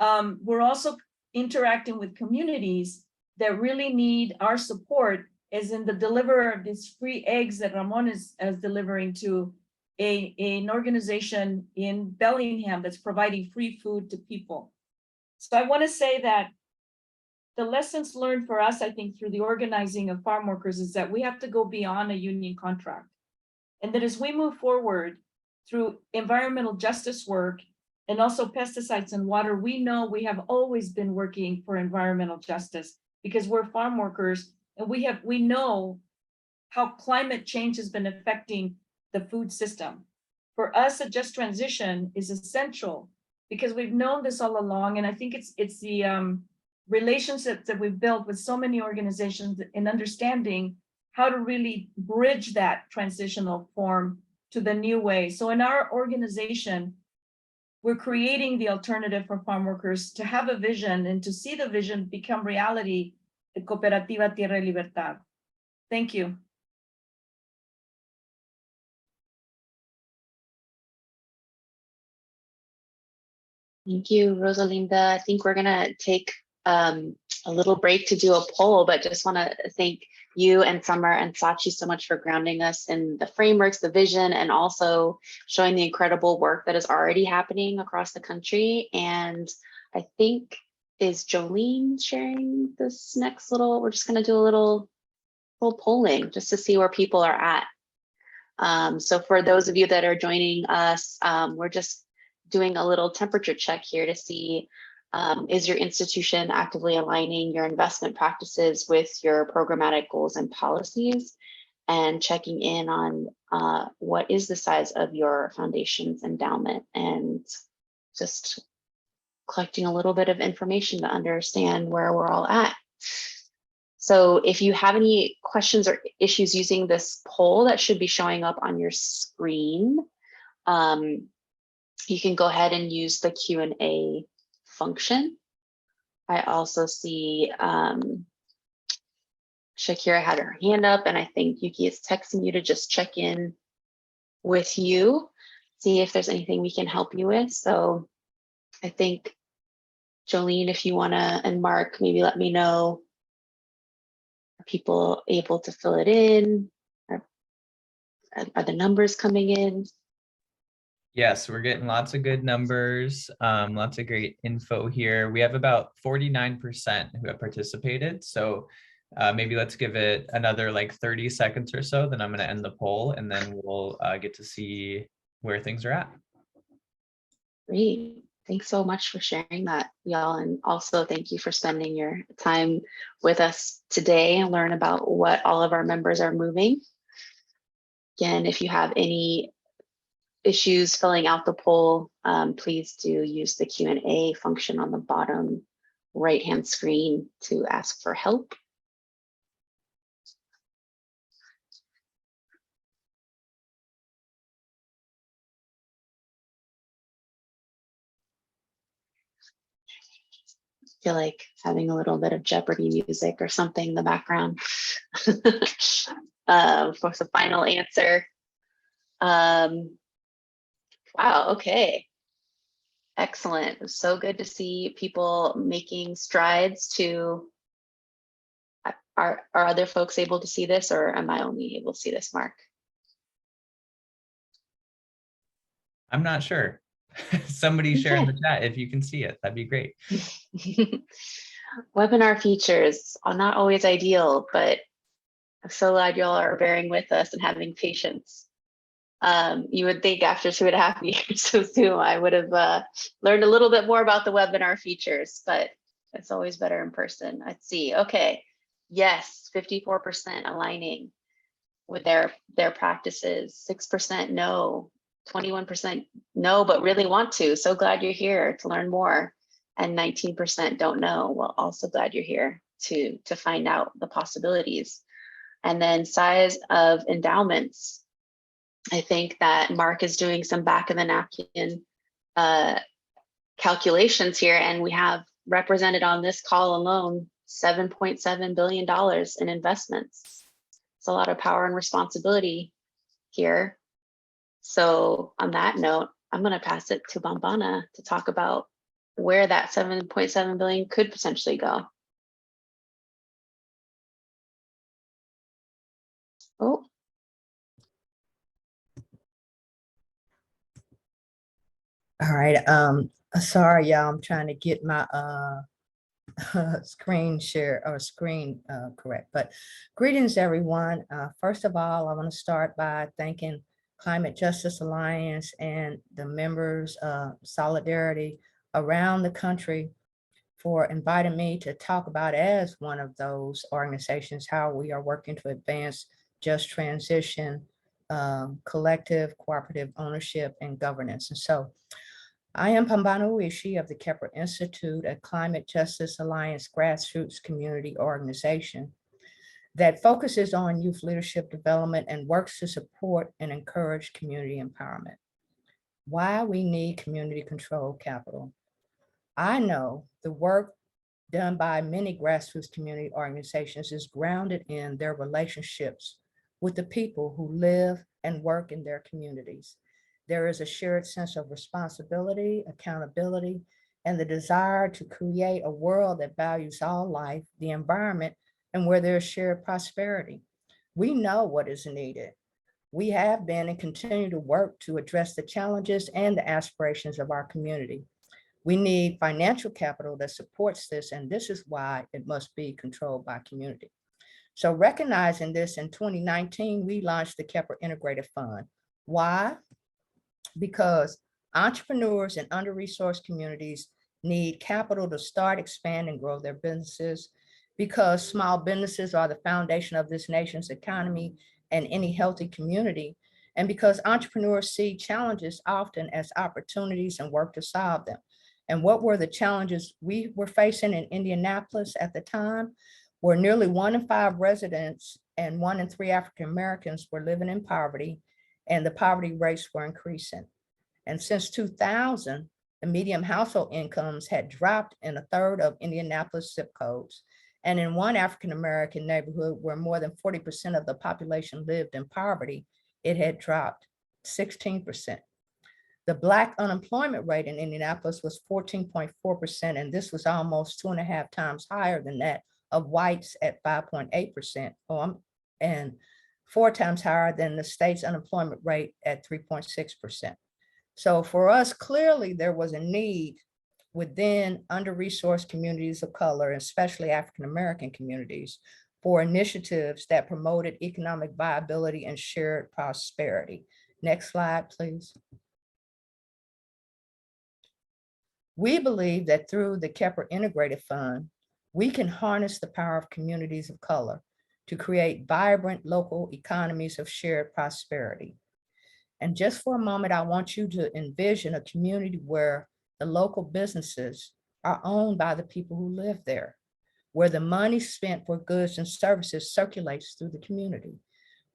We're also interacting with communities that really need our support, as in the deliverer of these free eggs that Ramon is delivering to an organization in Bellingham that's providing free food to people. So I want to say that the lessons learned for us, I think, through the organizing of farm workers is that we have to go beyond a union contract. And that as we move forward through environmental justice work and also pesticides and water, we know we have always been working for environmental justice because we're farm workers, and we know how climate change has been affecting the food system. for us, a just transition is essential because we've known this all along. And I think it's the relationships that we've built with so many organizations in understanding how to really bridge that transitional form to the new way. So in our organization, we're creating the alternative for farm workers to have a vision and to see the vision become reality at Cooperativa Tierra y Libertad. Thank you. Thank you, Rosalinda. I think we're gonna take a little break to do a poll, but just want to thank you and Summer and Sachi so much for grounding us in the frameworks, the vision, and also showing the incredible work that is already happening across the country. And I think, is Jolene sharing this next little, we're just gonna do a little polling just to see where people are at. So for those of you that are joining us, we're just doing a little temperature check here to see, is your institution actively aligning your investment practices with your programmatic goals and policies, and checking in on what is the size of your foundation's endowment, and just collecting a little bit of information to understand where we're all at. So if you have any questions or issues using this poll that should be showing up on your screen, you can go ahead and use the Q&A function. I also see Shakira had her hand up, and I think Yuki is texting you to just check in with you, see if there's anything we can help you with. So I think, Jolene, if you wanna, and Mark, maybe let me know, are people able to fill it in? Are the numbers coming in? Yes, we're getting lots of good numbers, lots of great info here. We have about 49% who have participated. So maybe let's give it another like 30 seconds or so, then I'm going to end the poll, and then we'll get to see where things are at. Great. Thanks so much for sharing that, y'all. And also thank you for spending your time with us today and learn about what all of our members are moving. Again, if you have any issues filling out the poll, please do use the Q&A function on the bottom right-hand screen to ask for help. I feel like having a little bit of Jeopardy music or something in the background for the final answer. Wow, okay. Excellent. It was so good to see people making strides to, are other folks able to see this, or am I only able to see this, Mark? I'm not sure. Somebody share in the chat if you can see it. That'd be great. Webinar features are not always ideal, but I'm so glad y'all are bearing with us and having patience. You would think after 2.5 years of Zoom, I would have learned a little bit more about the webinar features, but it's always better in person. Let's see. Okay. Yes, 54% aligning with their practices, 6% no, 21% no, but really want to. So glad you're here to learn more. And 19% don't know. Well, also glad you're here to find out the possibilities. And then size of endowments. I think that Mark is doing some back of the napkin calculations here, and we have represented on this call alone $7.7 billion in investments. It's a lot of power and responsibility here. So on that note, I'm going to pass it to Bambana to talk about where that 7.7 billion could potentially go. Oh. All right. Sorry, y'all. I'm trying to get my screen share or screen correct. But greetings, everyone. First of all, I want to start by thanking Climate Justice Alliance and the members of Solidarity around the country for inviting me to talk about, as one of those organizations, how we are working to advance just transition collective, cooperative ownership, and governance. And so I am Pambana Uishi of the Kepler Institute, a Climate Justice Alliance grassroots community organization that focuses on youth leadership development and works to support and encourage community empowerment. Why we need community control capital. I know the work done by many grassroots community organizations is grounded in their relationships with the people who live and work in their communities. There is a shared sense of responsibility, accountability, and the desire to create a world that values all life, the environment, and where there is shared prosperity. We know what is needed. We have been and continue to work to address the challenges and the aspirations of our community. We need financial capital that supports this, and this is why it must be controlled by community. So recognizing this, in 2019, we launched the Kepler Integrated Fund. Why? Because entrepreneurs in under-resourced communities need capital to start, expand, and grow their businesses, because small businesses are the foundation of this nation's economy and any healthy community, and because entrepreneurs see challenges often as opportunities and work to solve them. And what were the challenges we were facing in Indianapolis at the time? Where nearly 1 in 5 residents and 1 in 3 African Americans were living in poverty, and the poverty rates were increasing. And since 2000, the median household incomes had dropped in a third of Indianapolis zip codes. And in one African American neighborhood where more than 40% of the population lived in poverty, it had dropped 16%. The Black unemployment rate in Indianapolis was 14.4%, and this was almost 2.5 times higher than that of whites at 5.8%, and 4 times higher than the state's unemployment rate at 3.6%. So for us, clearly there was a need within under-resourced communities of color, especially African-American communities, for initiatives that promoted economic viability and shared prosperity. Next slide, please. We believe that through the Kepler Integrated Fund, we can harness the power of communities of color to create vibrant local economies of shared prosperity. And just for a moment, I want you to envision a community where the local businesses are owned by the people who live there, where the money spent for goods and services circulates through the community,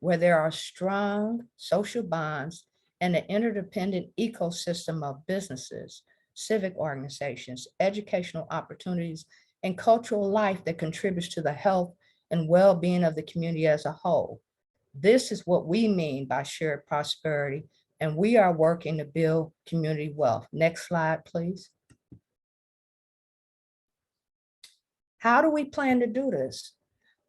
where there are strong social bonds and an interdependent ecosystem of businesses, civic organizations, educational opportunities, and cultural life that contributes to the health and well-being of the community as a whole. This is what we mean by shared prosperity, and we are working to build community wealth. Next slide, please. How do we plan to do this?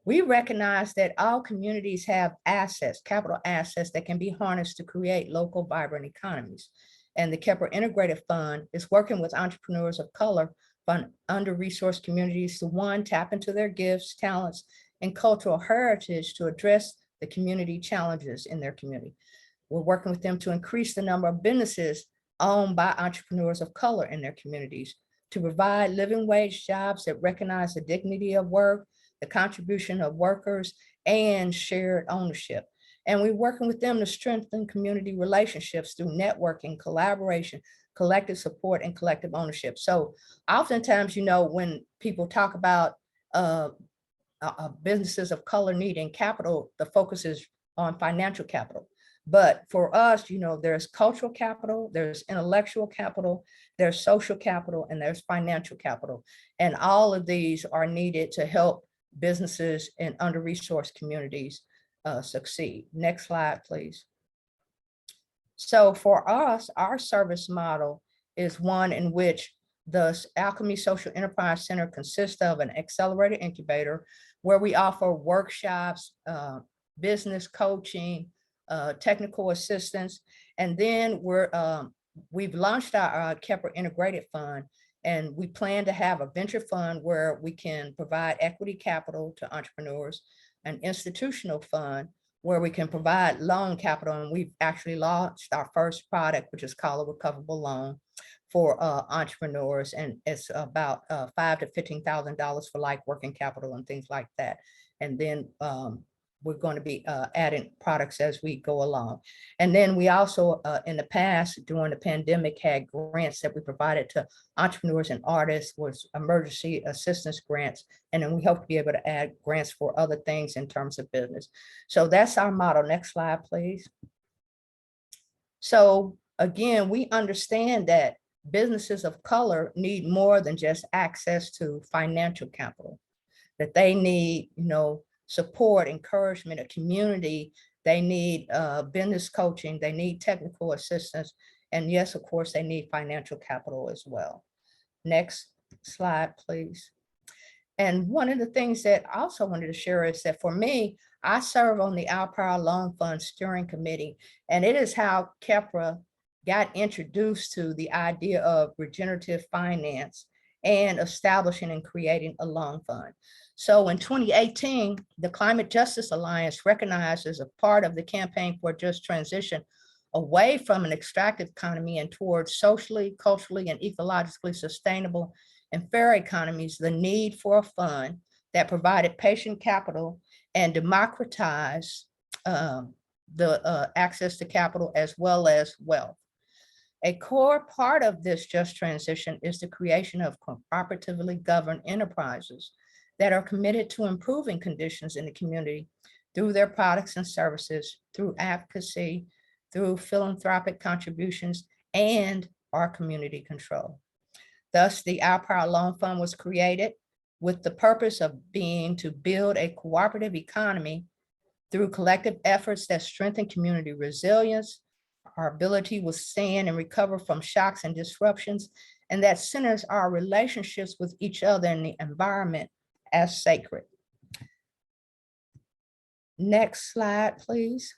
We recognize that all communities have assets, capital assets that can be harnessed to create local vibrant economies. And the Kepler Integrated Fund is working with entrepreneurs of color from under-resourced communities to, one, tap into their gifts, talents, and cultural heritage to address the community challenges in their community. We're working with them to increase the number of businesses owned by entrepreneurs of color in their communities, to provide living wage jobs that recognize the dignity of work, the contribution of workers, and shared ownership. And we're working with them to strengthen community relationships through networking, collaboration, collective support, and collective ownership. So oftentimes, you know, when people talk about businesses of color needing capital, the focus is on financial capital. But for us, you know, there's cultural capital, there's intellectual capital, there's social capital, and there's financial capital. And all of these are needed to help businesses in under-resourced communities succeed. Next slide, please. So for us, our service model is one in which the Alchemy Social Enterprise Center consists of an accelerator incubator where we offer workshops, business coaching, technical assistance. And then we've launched our Kepler Integrated Fund, and we plan to have a venture fund where we can provide equity capital to entrepreneurs, an institutional fund where we can provide loan capital. And we've actually launched our first product, which is called a recoverable loan for entrepreneurs. And it's about $5,000 to $15,000 for like working capital and things like that. And then we're going to be adding products as we go along. And then we also, in the past, during the pandemic, had grants that we provided to entrepreneurs and artists, was emergency assistance grants. And then we hope to be able to add grants for other things in terms of business. So that's our model. Next slide, please. So again, we understand that businesses of color need more than just access to financial capital, that they need, support, encouragement, a community. They need business coaching. They need technical assistance. And yes, of course, they need financial capital as well. Next slide, please. And one of the things that I also wanted to share is that for me, I serve on the Our Power Loan Fund Steering Committee, and it is how KEPRA got introduced to the idea of regenerative finance and establishing and creating a loan fund. So in 2018, the Climate Justice Alliance recognized as a part of the campaign for just transition away from an extractive economy and towards socially, culturally, and ecologically sustainable and fair economies, the need for a fund that provided patient capital and democratized the access to capital as well as wealth. A core part of this just transition is the creation of cooperatively governed enterprises that are committed to improving conditions in the community through their products and services, through advocacy, through philanthropic contributions, and our community control. Thus, the Our Power Loan Fund was created with the purpose of being to build a cooperative economy through collective efforts that strengthen community resilience, our ability to withstand and recover from shocks and disruptions, and that centers our relationships with each other and the environment as sacred. Next slide, please.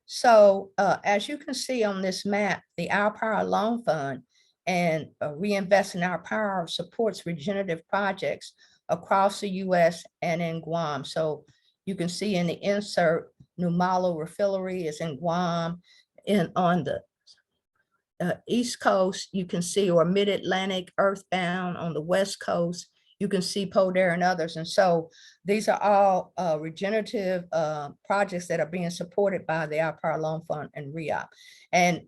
So as you can see on this map, the Our Power Loan Fund and Reinvest in Our Power supports regenerative projects across the US and in Guam. So you can see in the insert, Numalo Refillery is in Guam. On the East Coast, you can see, or Mid-Atlantic, Earthbound on the West Coast, you can see Poder and others. And so these are all regenerative projects that are being supported by the Our Power Loan Fund and REOP. And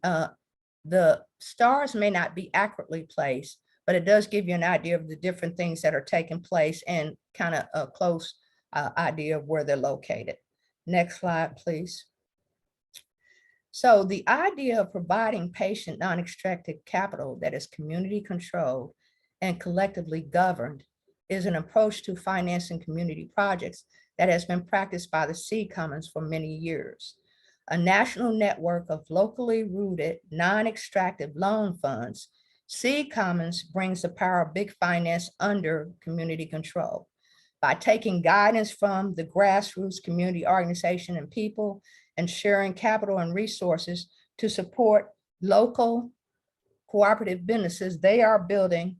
the stars may not be accurately placed, but it does give you an idea of the different things that are taking place and kind of a close idea of where they're located. Next slide, please. So the idea of providing patient non-extracted capital that is community controlled and collectively governed is an approach to financing community projects that has been practiced by the Seed Commons for many years. A national network of locally rooted non-extractive loan funds, Seed Commons brings the power of big finance under community control. By taking guidance from the grassroots community organization and people and sharing capital and resources to support local cooperative businesses, they are building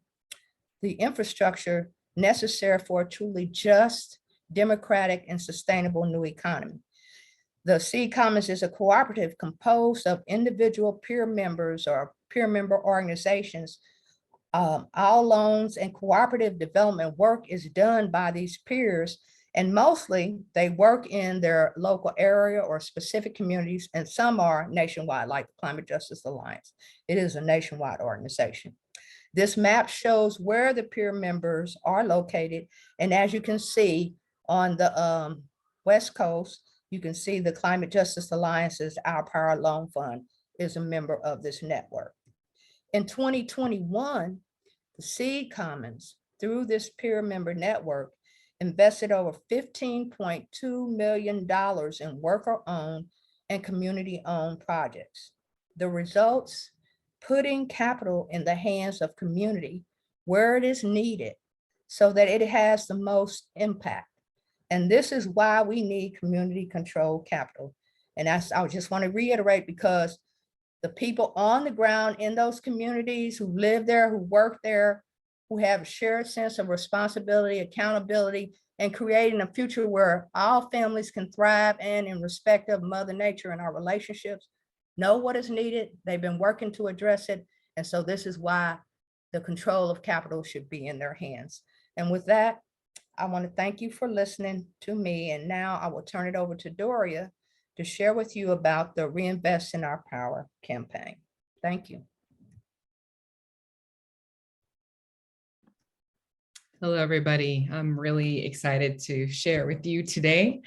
the infrastructure necessary for a truly just, democratic, and sustainable new economy. The Seed Commons is a cooperative composed of individual peer members or peer member organizations. All loans and cooperative development work is done by these peers, and mostly they work in their local area or specific communities, and some are nationwide, like the Climate Justice Alliance. It is a nationwide organization. This map shows where the peer members are located, and as you can see on the West Coast, you can see the Climate Justice Alliance's Our Power Loan Fund is a member of this network. In 2021, the Seed Commons, through this peer member network, invested over $15.2 million in worker-owned and community-owned projects. The results, putting capital in the hands of community where it is needed so that it has the most impact. And this is why we need community controlled capital. And I just want to reiterate, because the people on the ground in those communities who live there, who work there, who have a shared sense of responsibility, accountability, and creating a future where all families can thrive and in respect of Mother Nature and our relationships, know what is needed. They've been working to address it. And so this is why the control of capital should be in their hands. And with that, I want to thank you for listening to me. And now I will turn it over to Doria to share with you about the Reinvest in Our Power campaign. Thank you. Hello, everybody. I'm really excited to share with you today.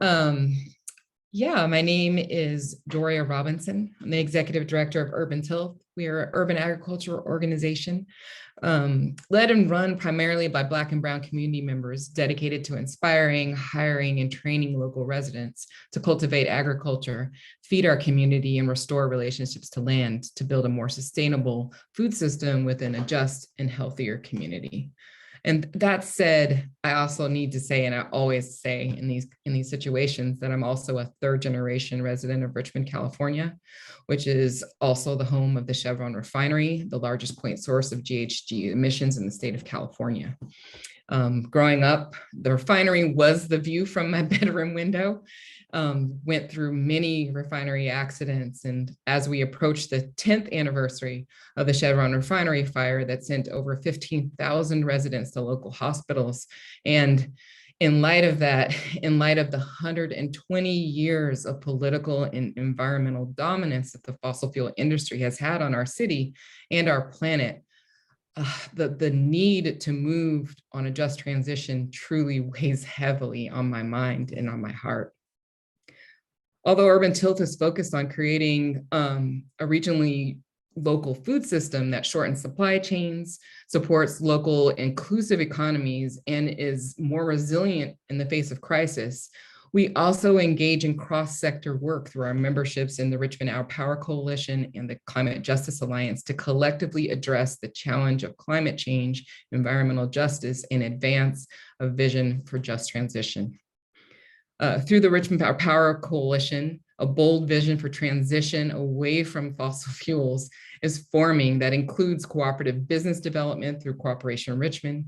My name is Doria Robinson. I'm the Executive Director of Urban Tilth. We are an urban agriculture organization led and run primarily by Black and Brown community members dedicated to inspiring, hiring, and training local residents to cultivate agriculture, feed our community, and restore relationships to land to build a more sustainable food system within a just and healthier community. And that said, I also need to say, and I always say in these situations, that I'm also a third-generation resident of Richmond, California, which is also the home of the Chevron refinery, the largest point source of GHG emissions in the state of California. Growing up, the refinery was the view from my bedroom window. Went through many refinery accidents. And as we approach the 10th anniversary of the Chevron refinery fire that sent over 15,000 residents to local hospitals. And in light of that, in light of the 120 years of political and environmental dominance that the fossil fuel industry has had on our city and our planet, the need to move on a just transition truly weighs heavily on my mind and on my heart. Although Urban Tilth is focused on creating a regionally local food system that shortens supply chains, supports local inclusive economies, and is more resilient in the face of crisis, we also engage in cross-sector work through our memberships in the Richmond Our Power Coalition and the Climate Justice Alliance to collectively address the challenge of climate change, environmental justice, and advance a vision for just transition. Through the Richmond Our Power Coalition, a bold vision for transition away from fossil fuels is forming that includes cooperative business development through Cooperation Richmond,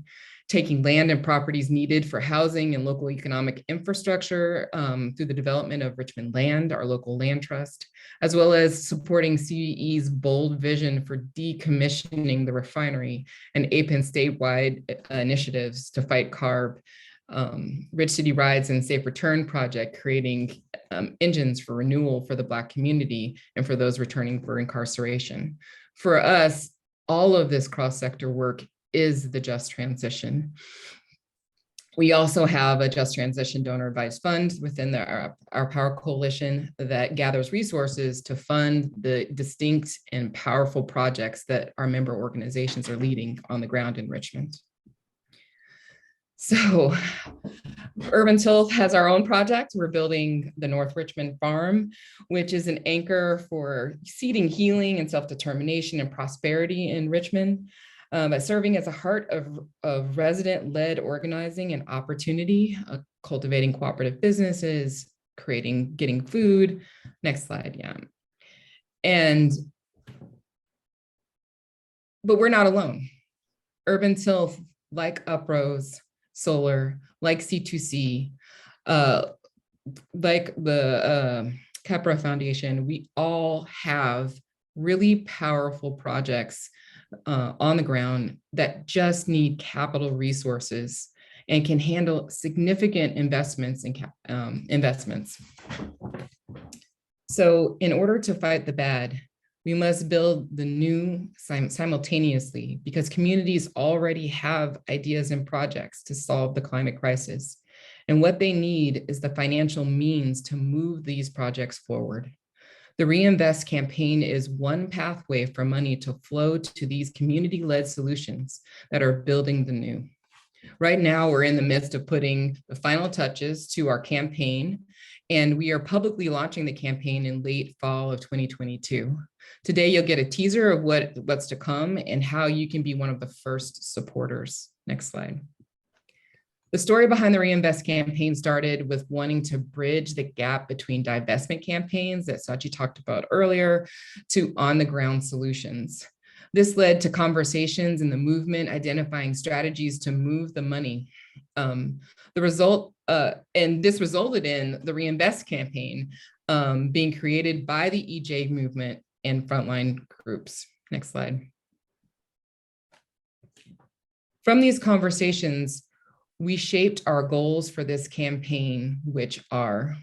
taking land and properties needed for housing and local economic infrastructure through the development of Richmond Land, our local land trust, as well as supporting CE's bold vision for decommissioning the refinery and APEN statewide initiatives to fight CARB, Rich City Rides and Safe Return Project, creating engines for renewal for the Black community and for those returning for incarceration. For us, all of this cross-sector work is the just transition. We also have a Just Transition Donor Advised Fund within our Power Coalition that gathers resources to fund the distinct and powerful projects that our member organizations are leading on the ground in Richmond. So Urban Tilth has our own project. We're building the North Richmond Farm, which is an anchor for seeding healing and self-determination and prosperity in Richmond, by serving as a heart of resident-led organizing and opportunity, cultivating cooperative businesses, getting food. Next slide, yeah. But we're not alone. Urban Tilth, like Uprose, Solar, like C2C, like the Capra Foundation, we all have really powerful projects on the ground that just need capital resources and can handle significant investments in investments. So in order to fight the bad, we must build the new simultaneously, because communities already have ideas and projects to solve the climate crisis. And what they need is the financial means to move these projects forward. The Reinvest campaign is one pathway for money to flow to these community-led solutions that are building the new. Right now, we're in the midst of putting the final touches to our campaign, and we are publicly launching the campaign in late fall of 2022. Today, you'll get a teaser of what's to come and how you can be one of the first supporters. Next slide. The story behind the Reinvest campaign started with wanting to bridge the gap between divestment campaigns that Sachi talked about earlier to on-the-ground solutions. This led to conversations in the movement identifying strategies to move the money. And this resulted in the Reinvest campaign being created by the EJ movement and frontline groups. Next slide. From these conversations, we shaped our goals for this campaign, which are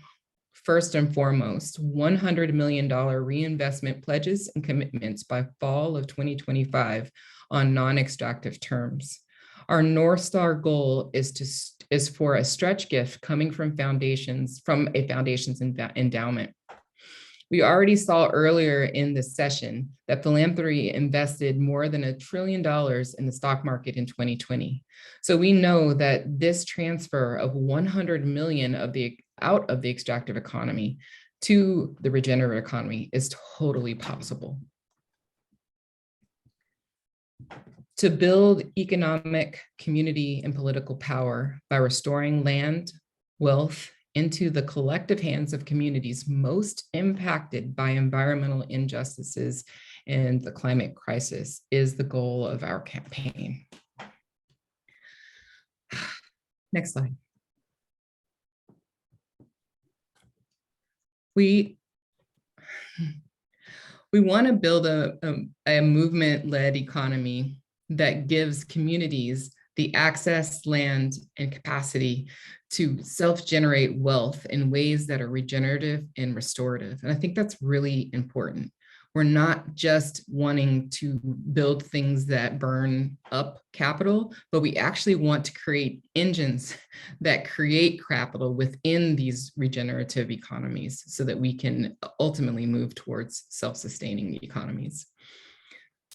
first and foremost, $100 million reinvestment pledges and commitments by fall of 2025 on non-extractive terms. Our North Star goal is for a stretch gift coming from a foundation's endowment. We already saw earlier in this session that philanthropy invested more than $1 trillion in the stock market in 2020. So we know that this transfer of 100 million out of the extractive economy to the regenerative economy is totally possible. To build economic, community, and political power by restoring land, wealth, into the collective hands of communities most impacted by environmental injustices and the climate crisis is the goal of our campaign. Next slide. We want to build a movement-led economy that gives communities the access, land, and capacity to self-generate wealth in ways that are regenerative and restorative. And I think that's really important. We're not just wanting to build things that burn up capital, but we actually want to create engines that create capital within these regenerative economies so that we can ultimately move towards self-sustaining economies.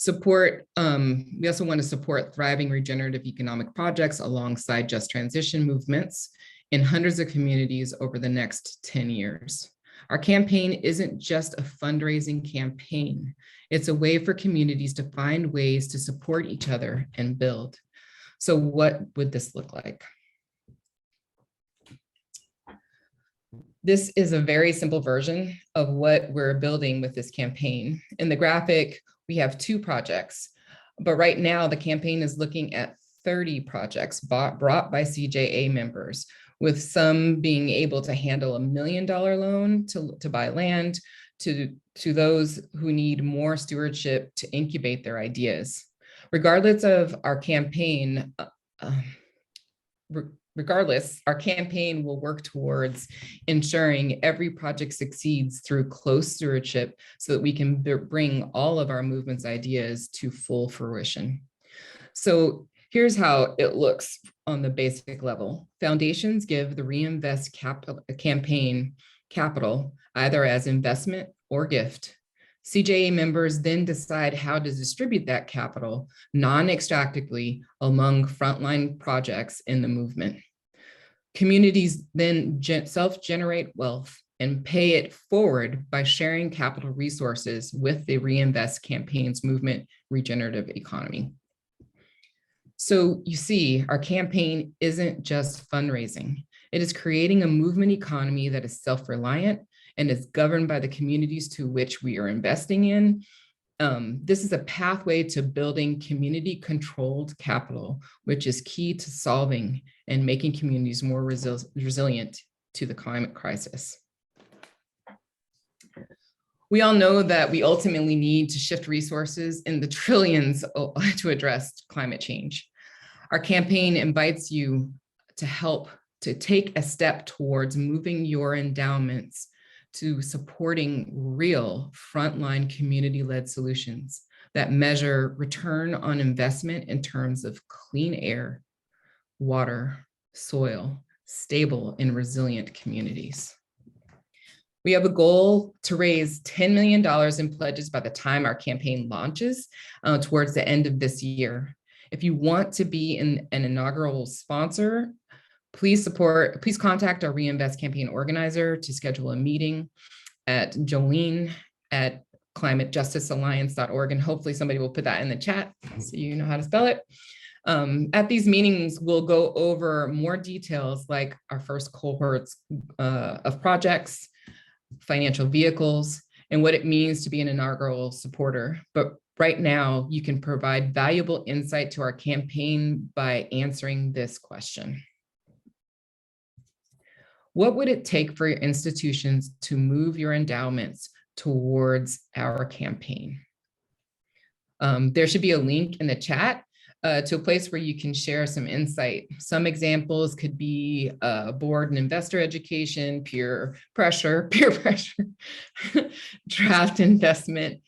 We also want to support thriving regenerative economic projects alongside just transition movements in hundreds of communities over the next 10 years. Our campaign isn't just a fundraising campaign. It's a way for communities to find ways to support each other and build. So what would this look like? This is a very simple version of what we're building with this campaign. In the graphic, we have 2 projects, but right now the campaign is looking at 30 projects brought by CJA members, with some being able to handle $1 million loan to buy land, to those who need more stewardship to incubate their ideas. Regardless, our campaign will work towards ensuring every project succeeds through close stewardship so that we can bring all of our movement's ideas to full fruition. So here's how it looks on the basic level. Foundations give the Reinvest campaign capital either as investment or gift. CJA members then decide how to distribute that capital non-extractively among frontline projects in the movement. Communities then self-generate wealth and pay it forward by sharing capital resources with the Reinvest campaign's movement regenerative economy. So you see, our campaign isn't just fundraising. It is creating a movement economy that is self-reliant and is governed by the communities to which we are investing in. This is a pathway to building community-controlled capital, which is key to solving and making communities more resilient to the climate crisis. We all know that we ultimately need to shift resources in the trillions to address climate change. Our campaign invites you to help to take a step towards moving your endowments to supporting real frontline community-led solutions that measure return on investment in terms of clean air, water, soil, stable and resilient communities. We have a goal to raise $10 million in pledges by the time our campaign launches towards the end of this year. If you want to be an inaugural sponsor, please contact our Reinvest campaign organizer to schedule a meeting at Jolene at climatejusticealliance.org, and hopefully somebody will put that in the chat so you know how to spell it. At these meetings, we'll go over more details like our first cohorts of projects, financial vehicles, and what it means to be an inaugural supporter. But right now, you can provide valuable insight to our campaign by answering this question. What would it take for your institutions to move your endowments towards our campaign? There should be a link in the chat to a place where you can share some insight. Some examples could be board and investor education, peer pressure, draft investment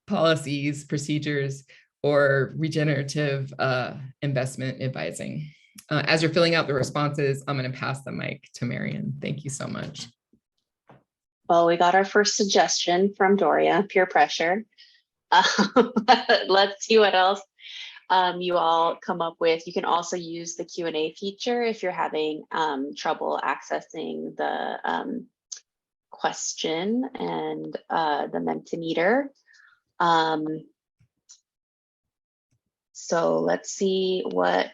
policies, procedures, or regenerative investment advising. As you're filling out the responses, I'm going to pass the mic to Marion. Thank you so much. Well, we got our first suggestion from Doria, peer pressure. Let's see what else you all come up with. You can also use the Q&A feature if you're having trouble accessing the question and the Mentimeter. So let's see what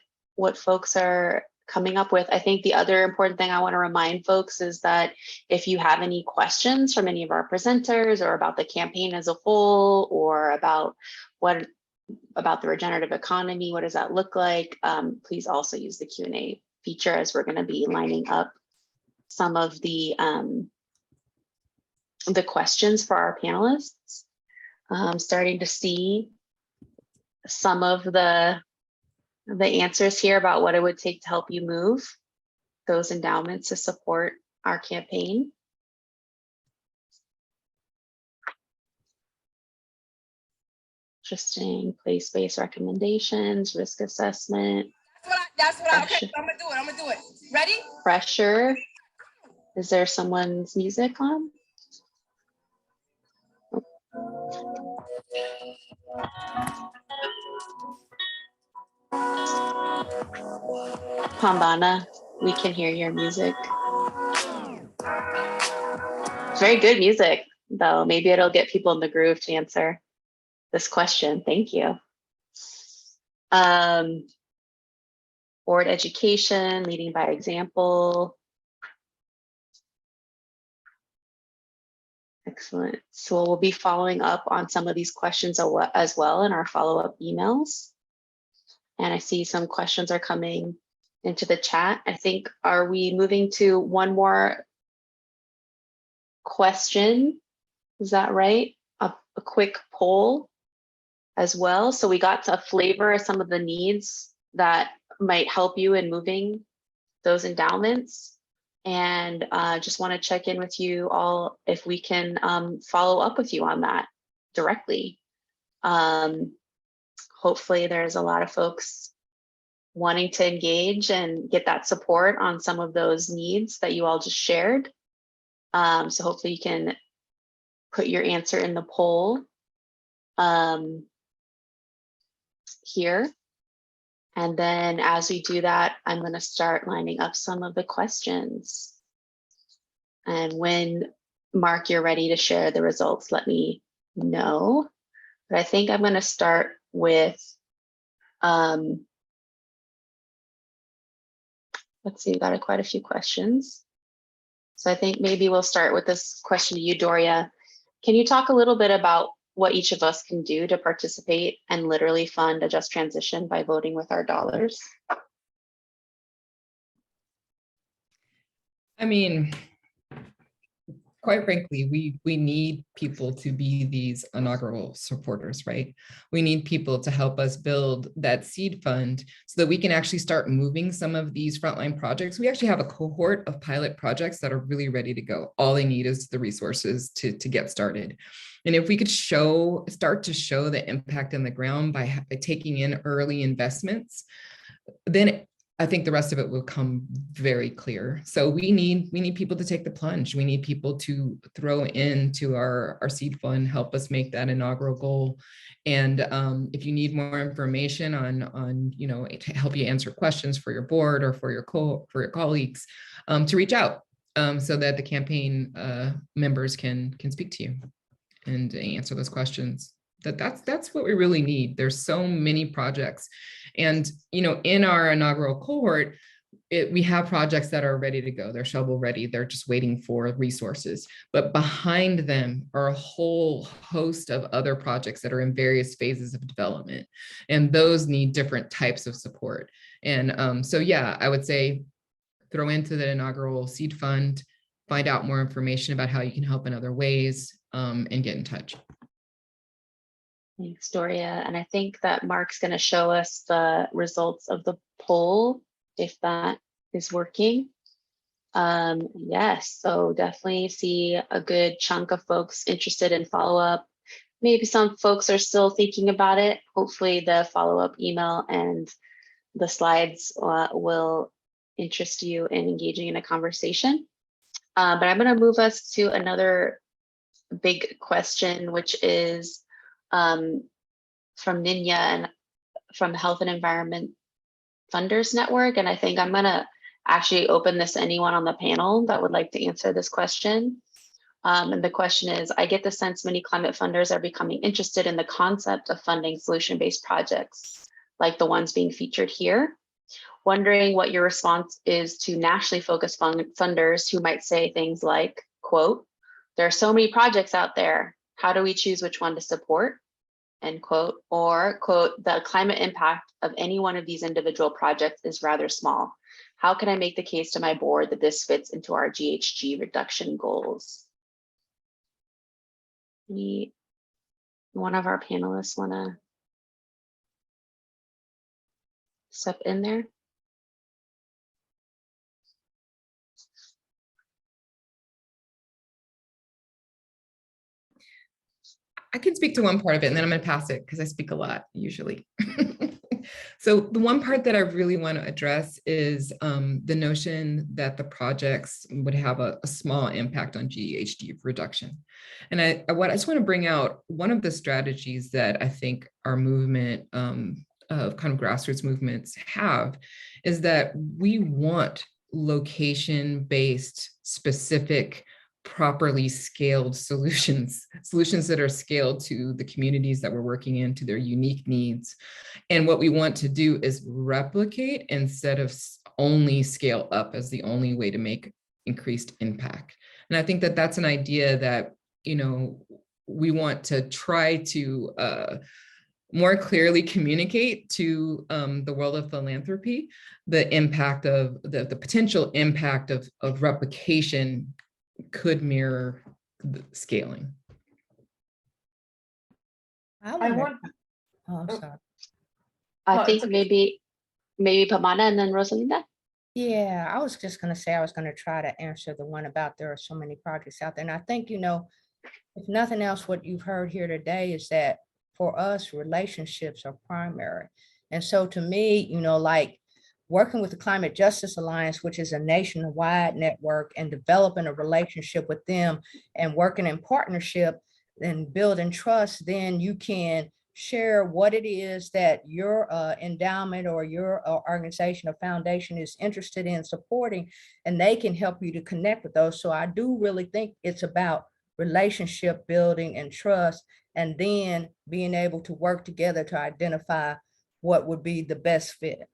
folks are coming up with. I think the other important thing I want to remind folks is that if you have any questions from any of our presenters or about the campaign as a whole, or about the regenerative economy, what does that look like? Please also use the Q&A feature, as we're going to be lining up some of the questions for our panelists. Starting to see some of the answers here about what it would take to help you move those endowments to support our campaign. Interesting. Place-based recommendations, risk assessment. Okay, I'm gonna do it. Ready? Pressure. Is there someone's music on? Pambana, we can hear your music. It's very good music, though. Maybe it'll get people in the groove to answer this question. Thank you. Board education, leading by example. Excellent. So we'll be following up on some of these questions as well in our follow-up emails. And I see some questions are coming into the chat. I think, are we moving to one more question? Is that right? A quick poll as well. So we got a flavor of some of the needs that might help you in moving those endowments. And just want to check in with you all if we can follow up with you on that directly. Hopefully there's a lot of folks wanting to engage and get that support on some of those needs that you all just shared. So hopefully you can put your answer in the poll here. And then as we do that, I'm going to start lining up some of the questions. And when, Mark, you're ready to share the results, let me know. But I think I'm going to start with, let's see, we've got quite a few questions. So I think maybe we'll start with this question to you, Doria. Can you talk a little bit about what each of us can do to participate and literally fund a just transition by voting with our dollars? I mean, quite frankly, we need people to be these inaugural supporters, right? We need people to help us build that seed fund so that we can actually start moving some of these frontline projects. We actually have a cohort of pilot projects that are really ready to go. All they need is the resources to get started. And if we could start to show the impact on the ground by taking in early investments, then I think the rest of it will come very clear. So we need people to take the plunge. We need people to throw into our seed fund, help us make that inaugural goal. And if you need more information on to help you answer questions for your board or for your colleagues, to reach out so that the campaign members can speak to you and answer those questions. That's what we really need. There's so many projects. And, in our inaugural cohort, we have projects that are ready to go. They're shovel ready. They're just waiting for resources. But behind them are a whole host of other projects that are in various phases of development. And those need different types of support. And so, yeah, I would say throw into the inaugural seed fund, find out more information about how you can help in other ways, and get in touch. Thanks, Doria. And I think that Mark's going to show us the results of the poll, if that is working. Yes, so definitely see a good chunk of folks interested in follow-up. Maybe some folks are still thinking about it. Hopefully the follow-up email and the slides will interest you in engaging in a conversation. But I'm going to move us to another big question, which is from Ninya and from Health and Environment Funders Network. And I think I'm going to actually open this to anyone on the panel that would like to answer this question. And the question is, I get the sense many climate funders are becoming interested in the concept of funding solution-based projects like the ones being featured here. Wondering what your response is to nationally focused funders who might say things like, quote, there are so many projects out there. How do we choose which one to support? End quote. Or, quote, the climate impact of any one of these individual projects is rather small. How can I make the case to my board that this fits into our GHG reduction goals? One of our panelists want to step in there? I can speak to one part of it and then I'm going to pass it because I speak a lot usually. So the one part that I really want to address is the notion that the projects would have a small impact on GHG reduction. And I just want to bring out one of the strategies that I think our movement of kind of grassroots movements have is that we want location-based specific properly scaled solutions that are scaled to the communities that we're working in, to their unique needs. And what we want to do is replicate instead of only scale up as the only way to make increased impact. And I think that that's an idea that, you know, we want to try to more clearly communicate to the world of philanthropy, the impact of the potential impact of replication could mirror the scaling. I want, Oh, I'm sorry. I No, think maybe Pamana and then Rosalinda. Yeah, I was just going to say I was going to try to answer the one about there are so many projects out there. And I think, you know, if nothing else, what you've heard here today is that for us, relationships are primary. And so to me, you know, like working with the Climate Justice Alliance, which is a nationwide network, and developing a relationship with them and working in partnership and building trust, then you can share what it is that your endowment or your organization or foundation is interested in supporting, and they can help you to connect with those. So I do really think it's about relationship building and trust, and then being able to work together to identify what would be the best fit.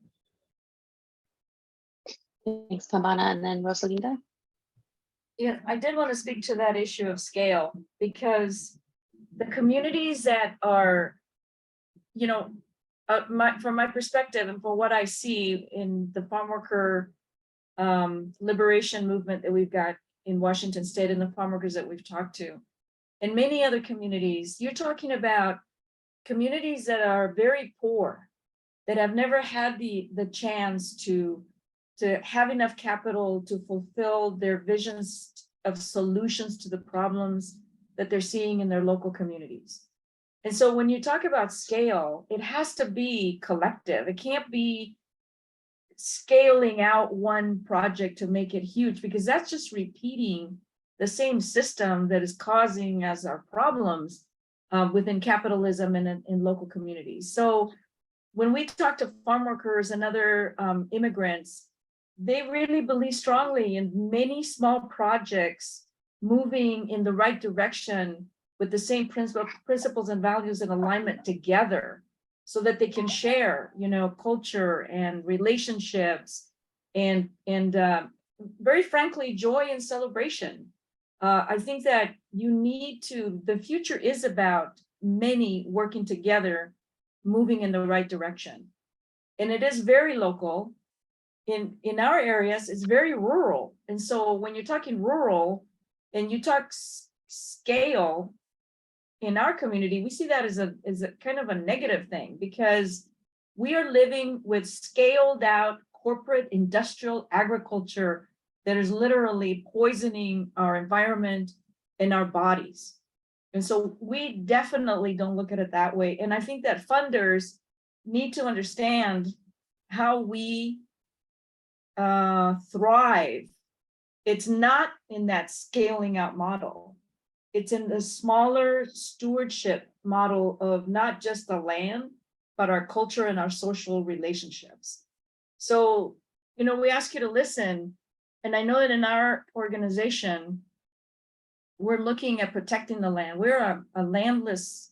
Thanks, Pamana, and then Rosalinda. yeah, I did want to speak to that issue of scale, because the communities that are, you know, from my perspective and for what I see in the farm worker liberation movement that we've got in Washington State and the farm workers that we've talked to, and many other communities, you're talking about communities that are very poor, that have never had the chance to have enough capital to fulfill their visions of solutions to the problems that they're seeing in their local communities. And so when you talk about scale, it has to be collective. It can't be scaling out one project to make it huge, because that's just repeating the same system that is causing us our problems within capitalism and in local communities. So when we talk to farm workers and other immigrants, they really believe strongly in many small projects moving in the right direction with the same principles and values and alignment together, so that they can share, you know, culture and relationships and very frankly, joy and celebration. I think that you need to, the future is about many working together, moving in the right direction. And it is very local. In our areas, it's very rural. And so when you're talking rural and you talk scale, in our community, we see that as a kind of a negative thing, because we are living with scaled out corporate industrial agriculture that is literally poisoning our environment and our bodies. And so we definitely don't look at it that way. And I think that funders need to understand how we thrive. It's not in that scaling out model. It's in the smaller stewardship model of not just the land, but our culture and our social relationships. So, you know, we ask you to listen. And I know that in our organization, we're looking at protecting the land. We're a landless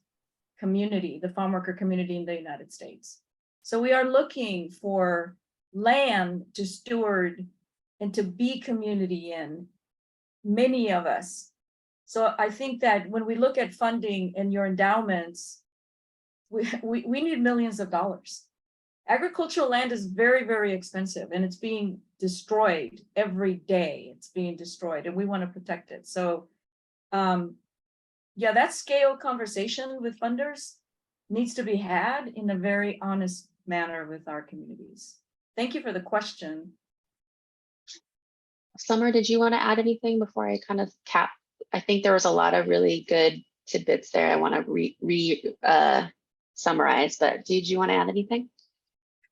community, the farm worker community in the United States. So we are looking for land to steward and to be community in, many of us. So I think that when we look at funding and your endowments, we need millions of dollars. Agricultural land is very, very expensive, and it's being destroyed every day. It's being destroyed, and we want to protect it. So yeah, that scale conversation with funders needs to be had in a very honest manner with our communities. Thank you for the question. Summer, did you want to add anything before I kind of cap? I think there was a lot of really good tidbits there I want to summarize, but did you want to add anything?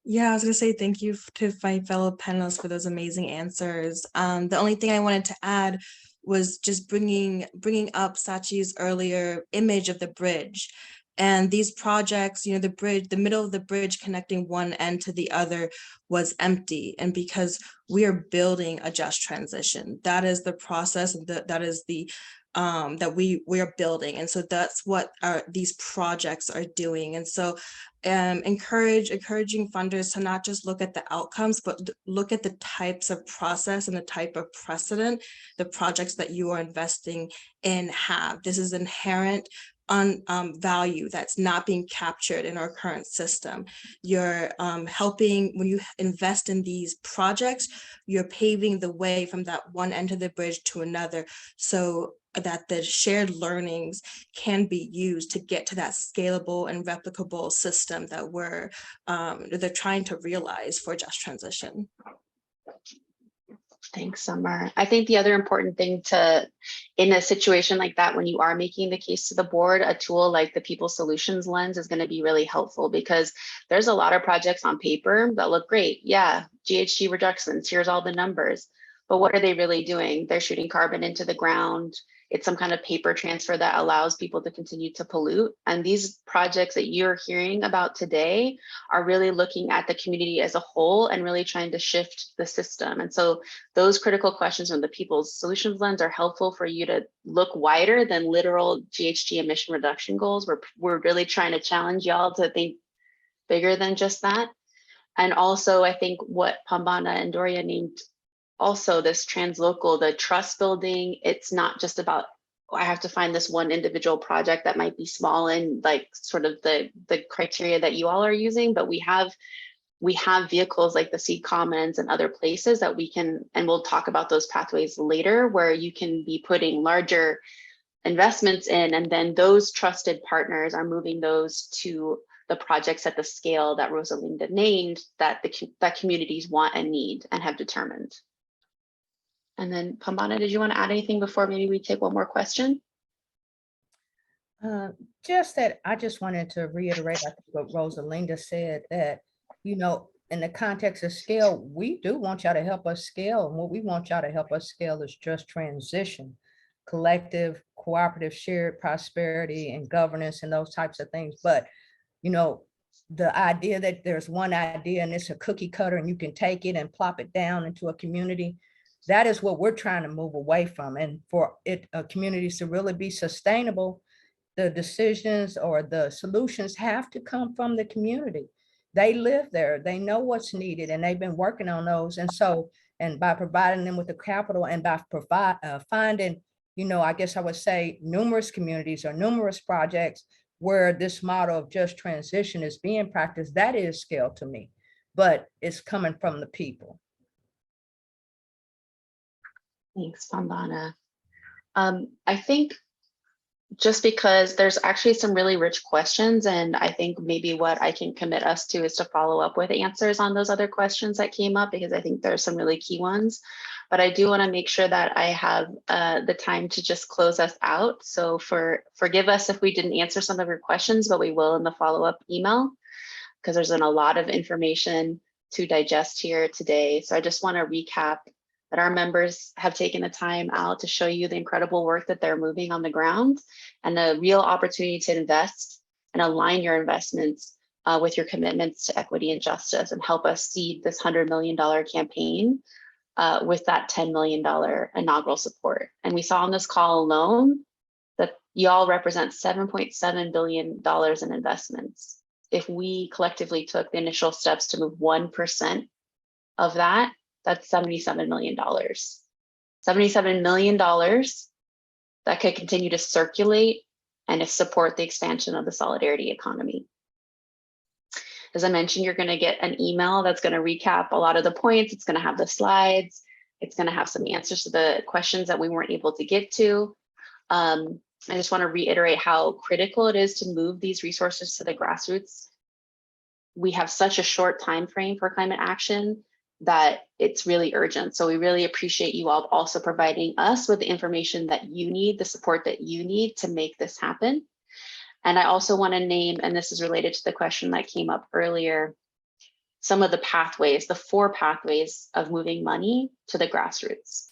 Yeah, I was gonna say thank you to my fellow panelists for those amazing answers. The only thing I wanted to add was just bringing up Sachi's earlier image of the bridge. And these projects, you know, the bridge, the middle of the bridge connecting one end to the other was empty. And because we are building a just transition, that is the process, and that is the that we are building. And so that's what these projects are doing. And so encouraging funders to not just look at the outcomes, but look at the types of process and the type of precedent the projects that you are investing in have. This is inherent value that's not being captured in our current system. You're helping, when you invest in these projects, you're paving the way from that one end of the bridge to another, so that the shared learnings can be used to get to that scalable and replicable system that they're trying to realize for just transition. Thanks, Summer. I think the other important thing in a situation like that, when you are making the case to the board, a tool like the People Solutions Lens is going to be really helpful, because there's a lot of projects on paper that look great. Yeah, GHG reductions, here's all the numbers. But what are they really doing? They're shooting carbon into the ground. It's some kind of paper transfer that allows people to continue to pollute. And these projects that you're hearing about today are really looking at the community as a whole and really trying to shift the system. And so those critical questions from the People's Solutions Lens are helpful for you to look wider than literal GHG emission reduction goals. We're really trying to challenge y'all to think bigger than just that. And also, I think what Pambana and Doria named also, this translocal, the trust building, it's not just about, oh, I have to find this one individual project that might be small and like sort of the criteria that you all are using, but we have vehicles like the Seed Commons and other places that we can, and we'll talk about those pathways later, where you can be putting larger investments in, and then those trusted partners are moving those to the projects at the scale that Rosalinda named, that that communities want and need and have determined. And then Pambana, did you want to add anything before maybe we take one more question? Just that I just wanted to reiterate, I think what Rosalinda said, that, you know, in the context of scale, we do want y'all to help us scale. And what we want y'all to help us scale is just transition, collective, cooperative, shared prosperity and governance and those types of things. But, you know, the idea that there's one idea and it's a cookie cutter and you can take it and plop it down into a community, that is what we're trying to move away from. And for communities to really be sustainable, the decisions or the solutions have to come from the community. They live there, they know what's needed, and they've been working on those. And so, and by providing them with the capital and by finding, you know, I guess I would say numerous communities or numerous projects where this model of just transition is being practiced, that is scale to me, but it's coming from the people. Thanks, Pambana. I think just because there's actually some really rich questions, and I think maybe what I can commit us to is to follow up with answers on those other questions that came up, because I think there's some really key ones. But I do want to make sure that I have the time to just close us out. So forgive us if we didn't answer some of your questions, but we will in the follow-up email, because there's been a lot of information to digest here today. So I just want to recap that our members have taken the time out to show you the incredible work that they're moving on the ground, and the real opportunity to invest and align your investments with your commitments to equity and justice, and help us seed this $100 million campaign with that $10 million inaugural support. And we saw on this call alone that y'all represent $7.7 billion in investments. If we collectively took the initial steps to move 1% of that, that's $77 million. $77 million that could continue to circulate and to support the expansion of the solidarity economy. As I mentioned, you're going to get an email that's going to recap a lot of the points. It's going to have the slides. It's going to have some answers to the questions that we weren't able to get to. I just want to reiterate how critical it is to move these resources to the grassroots. We have such a short time frame for climate action that it's really urgent. So we really appreciate you all also providing us with the information that you need, the support that you need to make this happen. And I also want to name, and this is related to the question that came up earlier, some of the pathways, the 4 pathways of moving money to the grassroots.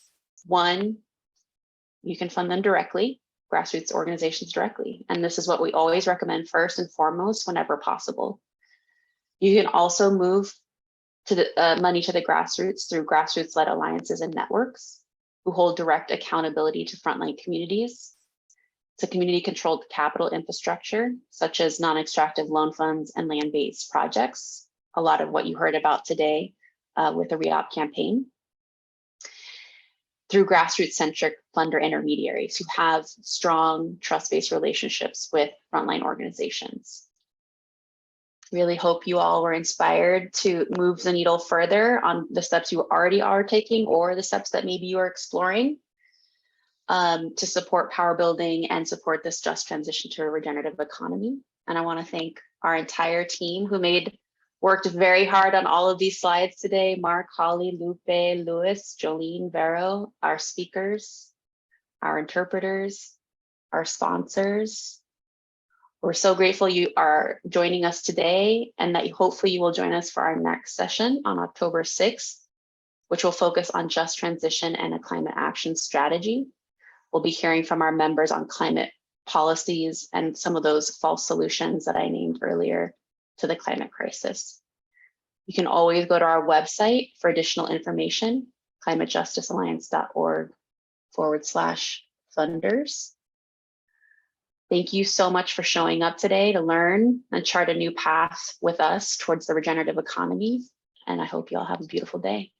1, you can fund them directly, grassroots organizations directly. And this is what we always recommend first and foremost whenever possible. You can also move to the money to the grassroots through grassroots-led alliances and networks who hold direct accountability to frontline communities. It's a community-controlled capital infrastructure, such as non-extractive loan funds and land-based projects, a lot of what you heard about today with the REOP campaign. Through grassroots-centric funder intermediaries who have strong trust-based relationships with frontline organizations. Really hope you all were inspired to move the needle further on the steps you already are taking, or the steps that maybe you are exploring to support power building and support this just transition to a regenerative economy. And I want to thank our entire team who worked very hard on all of these slides today. Mark, Holly, Lupe, Louis, Jolene, Vero, our speakers, our interpreters, our sponsors. We're so grateful you are joining us today, and that hopefully you will join us for our next session on October 6th, which will focus on just transition and a climate action strategy. We'll be hearing from our members on climate policies and some of those false solutions that I named earlier to the climate crisis. You can always go to our website for additional information, climatejusticealliance.org/funders. Thank you so much for showing up today to learn and chart a new path with us towards the regenerative economy. And I hope you all have a beautiful day.